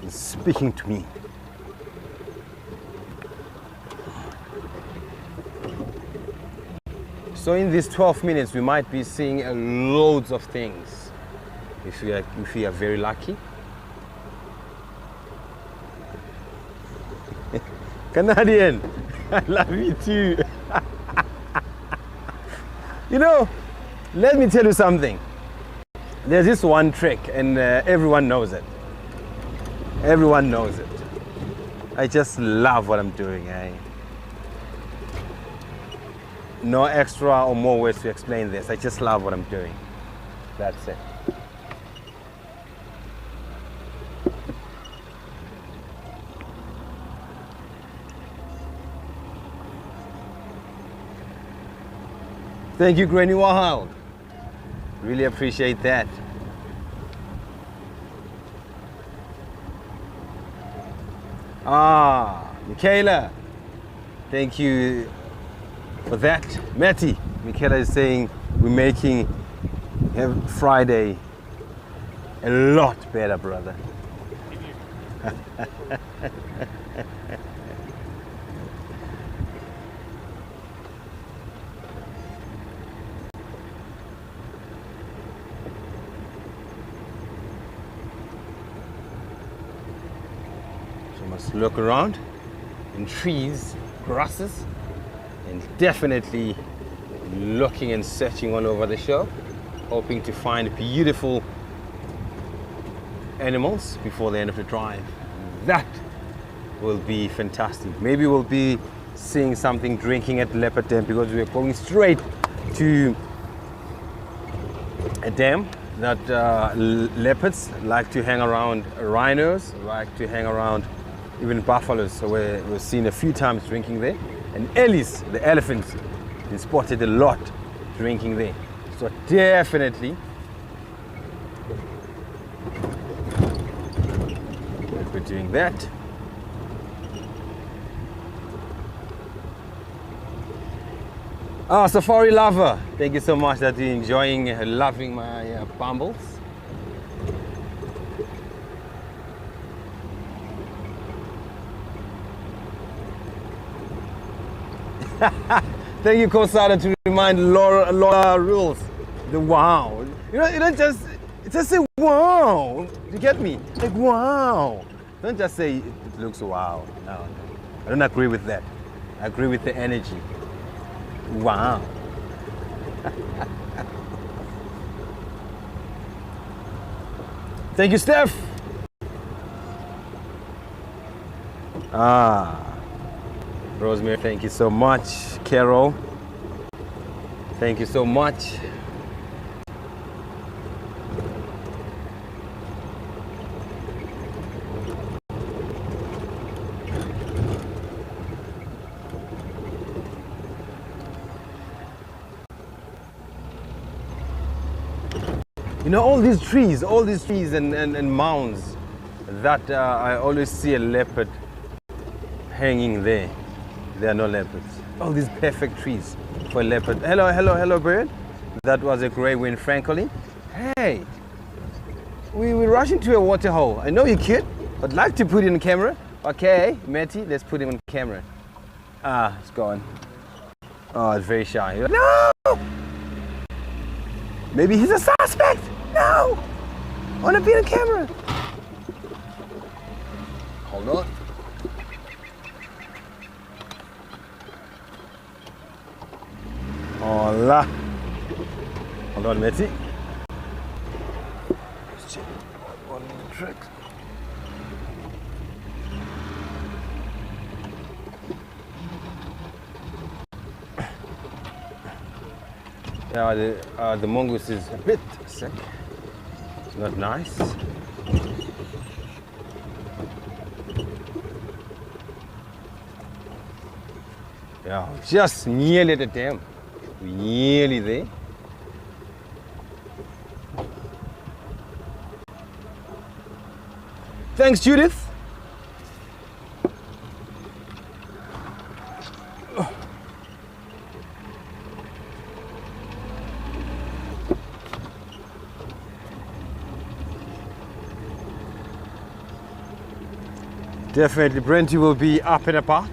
is speaking to me. So in these 12 minutes, we might be seeing loads of things. If we are very lucky. Canadian, I love you too. You know, let me tell you something. There's this one trick, and everyone knows it. Everyone knows it. I just love what I'm doing. No extra or more words to explain this. I just love what I'm doing. That's it. Thank you, Granny Wild. Really appreciate that. Ah, Michaela, thank you for that. Matty, Michaela is saying we're making Friday a lot better, brother. Must look around in trees, grasses, and definitely looking and searching all over the show, hoping to find beautiful animals before the end of the drive. That will be fantastic. Maybe we'll be seeing something drinking at Leopard Dam, because we're going straight to a dam that leopards like to hang around, rhinos like to hang around, even buffaloes. So we've seen a few times drinking there. And ellis, the elephants, been spotted a lot drinking there. So definitely we're doing that. Oh, safari lover, thank you so much that you're enjoying, loving my bumbles. Thank you, Kosada, to remind Laura rules. The wow. You don't just say wow. You get me? Like wow. Don't just say it looks wow. No, I don't agree with that. I agree with the energy. Wow. Thank you, Steph. Rosemary, thank you so much. Carol, thank you so much. You know, all these trees and mounds that I always see a leopard hanging there. There are no leopards. All these perfect trees for a leopard. Hello, bird. That was a grey wind, frankly. Hey, we rush into a water hole. I know you're cute, but like to put it on camera. Okay, Matty, let's put him on camera. Ah, it's gone. Oh, it's very shy. No! Maybe he's a suspect. No! I want to be on camera. Hold on. Hola. Hold on, Matty. Let's check on the track. Yeah, the mongoose is a bit sick. It's not nice. Yeah, just nearly at the dam. Nearly there. Thanks, Judith. Definitely, Brenty will be up and about.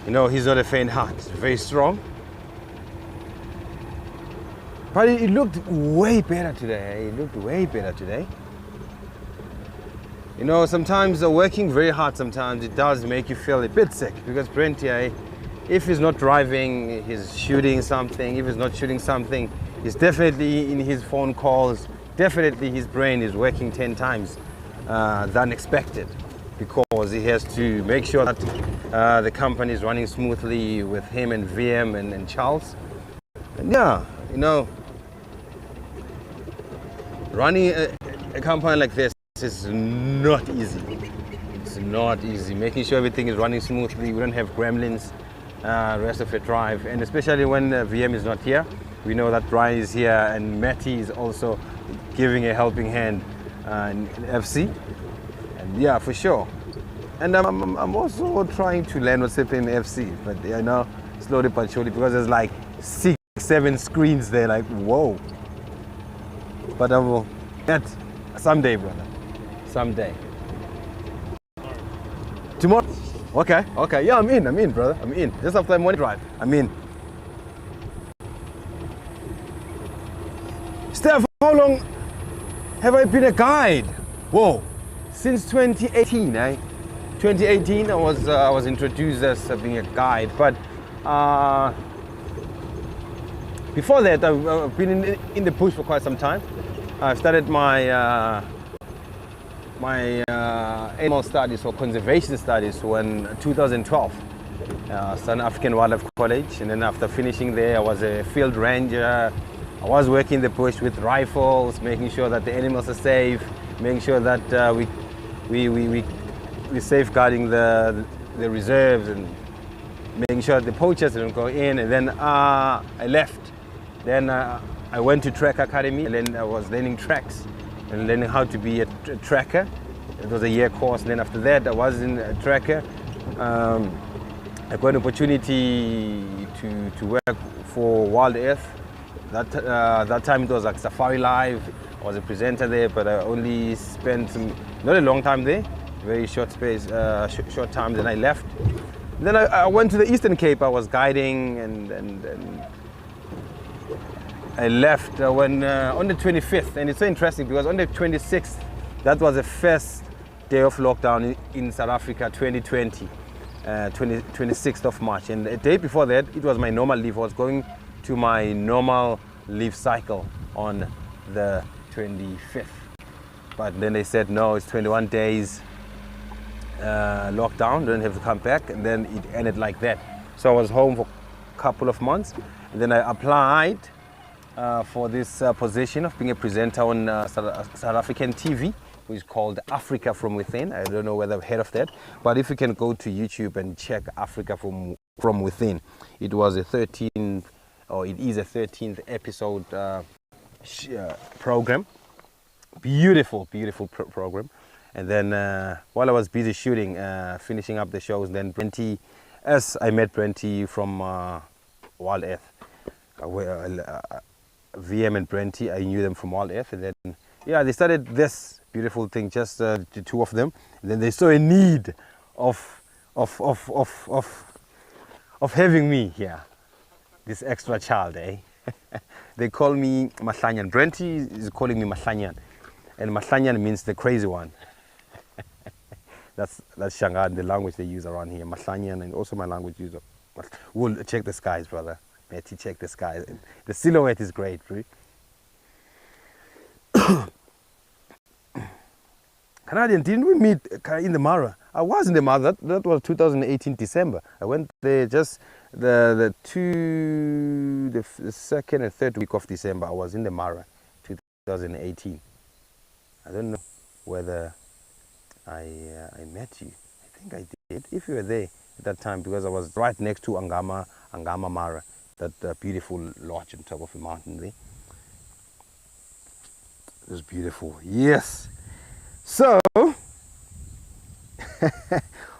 You know, he's not a faint heart, he's very strong. But it looked way better today. It looked way better today. You know, sometimes working very hard, sometimes it does make you feel a bit sick, because Brenty, if he's not driving, he's shooting something. If he's not shooting something, he's definitely in his phone calls. Definitely his brain is working 10 times than expected, because he has to make sure that the company is running smoothly with him and VM and Charles. And yeah, you know, running a company like this is not easy. It's not easy. Making sure everything is running smoothly. We don't have gremlins rest of the drive, and especially when VM is not here. We know that Brian is here, and Matty is also giving a helping hand in FC. And yeah, for sure. And I'm also trying to learn what's happening in FC, but you know, slowly but surely, because there's like 6, 7 screens there, like whoa. But I will get someday, brother. Someday. Tomorrow? Okay. Yeah, I'm in, brother. I'm in. Just after morning drive, I'm in. Steph, how long have I been a guide? Whoa, since 2018, 2018, I was introduced as being a guide, but before that, I've been in the bush for quite some time. I started my animal studies or conservation studies in 2012. Southern African Wildlife College, and then after finishing there, I was a field ranger. I was working in the bush with rifles, making sure that the animals are safe, making sure that we're safeguarding the reserves and making sure the poachers don't go in. And then I left. Then I went to Track Academy, and then I was learning tracks and learning how to be a tracker. It was a year course. And then after that, I was in a tracker. I got an opportunity to work for Wild Earth. That time it was like Safari Live. I was a presenter there, but I only spent not a long time there, very short time. Then I left. Then I went to the Eastern Cape. I was guiding, and I left when on the 25th. And it's so interesting because on the 26th, that was the first day of lockdown in South Africa, 2020. 26th of March, and the day before that it was my normal leave. I was going to my normal leave cycle on the 25th, but then they said no, it's 21 days lockdown, don't have to come back, and then it ended like that. So I was home for a couple of months, and then I applied for this position of being a presenter on South African TV, which is called Africa from Within. I don't know whether I've heard of that, but if you can go to YouTube and check Africa from Within, it was a 13th, or it is a 13th episode program. Beautiful program. And then while I was busy shooting, finishing up the shows, then Brenty, as I met Brenty from Wild Earth, VM and Brenty, I knew them from Wild Earth, and then yeah, they started this beautiful thing, just the two of them. And then they saw a need of having me here, this extra child, eh? They call me Mahlanyan. Brenty is calling me Mahlanyan, and Mahlanyan means the crazy one. That's Shangaan, the language they use around here, Mahlanyan, and also my language user. We'll check the skies, brother. Let's check the skies. The silhouette is great, bro. Canadian, didn't we meet in the Mara? I was in the Mara. That was 2018 December. I went there just the second and third week of December. I was in the Mara, 2018. I don't know whether I met you. I think I did. If you were there at that time, because I was right next to Angama Mara, that beautiful lodge on top of a mountain there. It was beautiful. Yes. So,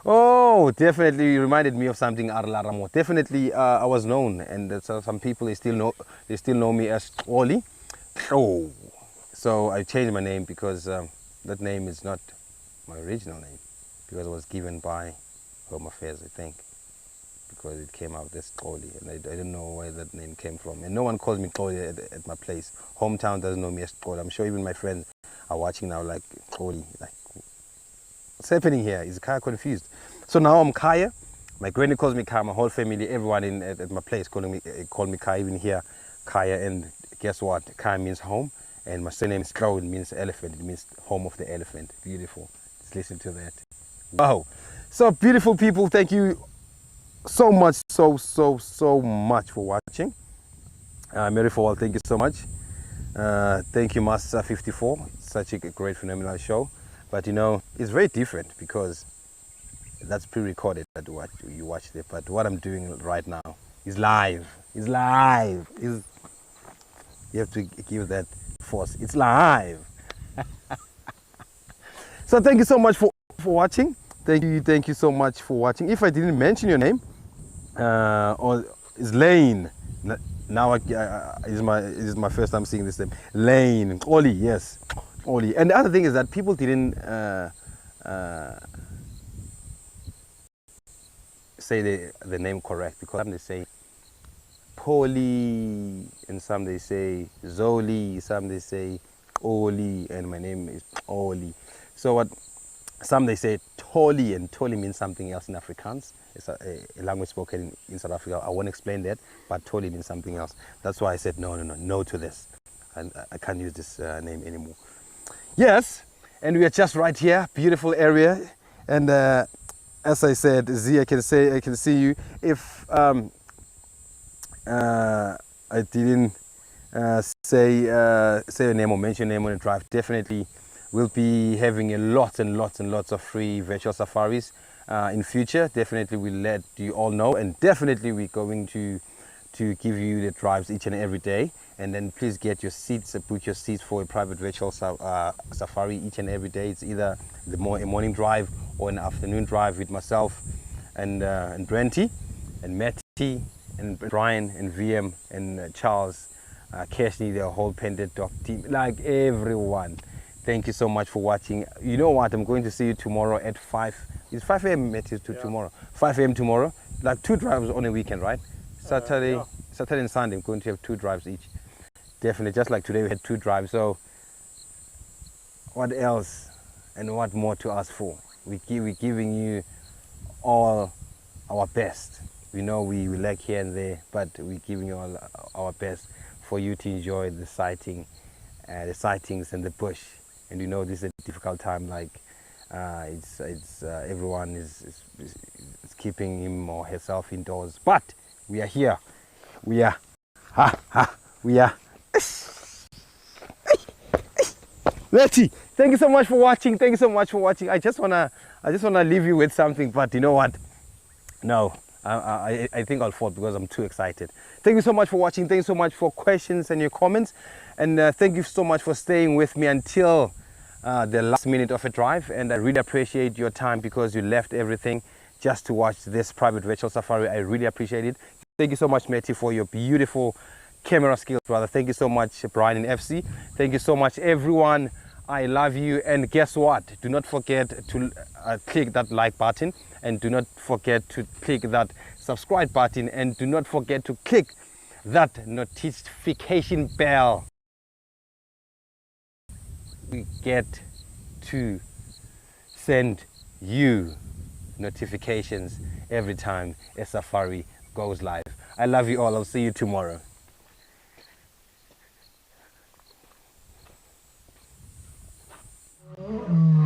oh, definitely you reminded me of something, Arlaramo. Definitely, I was known, and some people they still know me as Oli. Oh, so I changed my name because that name is not my original name, because it was given by Home Affairs, I think, because it came out as Oli, and I didn't know where that name came from. And no one calls me Oli at my place. Hometown doesn't know me as Oli. I'm sure even my friends are watching now like Oli, like what's happening here? Is Kaya confused? So now I'm Kaya. My granny calls me Kaya. My whole family, everyone at my place call me Kaya. Even here, Kaya. And guess what? Kaya means home, and my surname is Klau. It means elephant. It means home of the elephant. Beautiful. Let's listen to that. Wow. So beautiful people. Thank you so much, so much for watching. Mary Fowell, thank you so much. Thank you, Master 54. It's such a great, phenomenal show. But you know, it's very different because that's pre-recorded that you watch it. But what I'm doing right now is live. It's live. You have to give that force. It's live. So thank you so much for watching. Thank you so much for watching. If I didn't mention your name, or is Lane. Now is my first time seeing this name. Lane, Oli, yes, Oli. And the other thing is that people didn't say the name correct, because some they say Poli, and some they say Zoli, some they say Oli, and my name is Oli. So what? Some they say Toli, and Toli means something else in Afrikaans. It's a language spoken in South Africa. I won't explain that, but Toli means something else. That's why I said no to this. And I can't use this name anymore. Yes, and we are just right here, beautiful area. And as I said, Z, I can see you. If I didn't say your name or mention your name on the drive, definitely we'll be having a lots and lots of free virtual safaris in future. Definitely we'll let you all know, and definitely we're going to give you the drives each and every day. And then please get your seats, book your seats for a private virtual safari each and every day. It's either a morning drive or an afternoon drive with myself and Brenty and Matty and Brian and VM and Charles, Kershney, the whole Painteddog team, like everyone. Thank you so much for watching. You know what? I'm going to see you tomorrow at 5. It's 5 a.m. Matty, tomorrow. 5 a.m. tomorrow. Like 2 drives on a weekend, right? Saturday and Sunday, I'm going to have 2 drives each. Definitely, just like today we had 2 drives. So what else and what more to ask for? We're giving you all our best. We know we lack here and there, but we're giving you all our best for you to enjoy the sightings and the bush. And you know this is a difficult time. Like everyone is keeping him or herself indoors, but we are here. We are. We are. Letty, thank you so much for watching. Thank you so much for watching. I just wanna leave you with something, but you know what? No, I think I'll fall because I'm too excited. Thank you so much for watching. Thank you so much for questions and your comments, and thank you so much for staying with me until the last minute of a drive. And I really appreciate your time because you left everything just to watch this private virtual safari. I really appreciate it. Thank you so much, Matty, for your beautiful camera skills, brother. Thank you so much, Brian and FC. Thank you so much, everyone. I love you. And guess what? Do not forget to click that like button, and do not forget to click that subscribe button, and do not forget to click that notification bell. We get to send you notifications every time a safari goes live. I love you all. I'll see you tomorrow. Mm-hmm.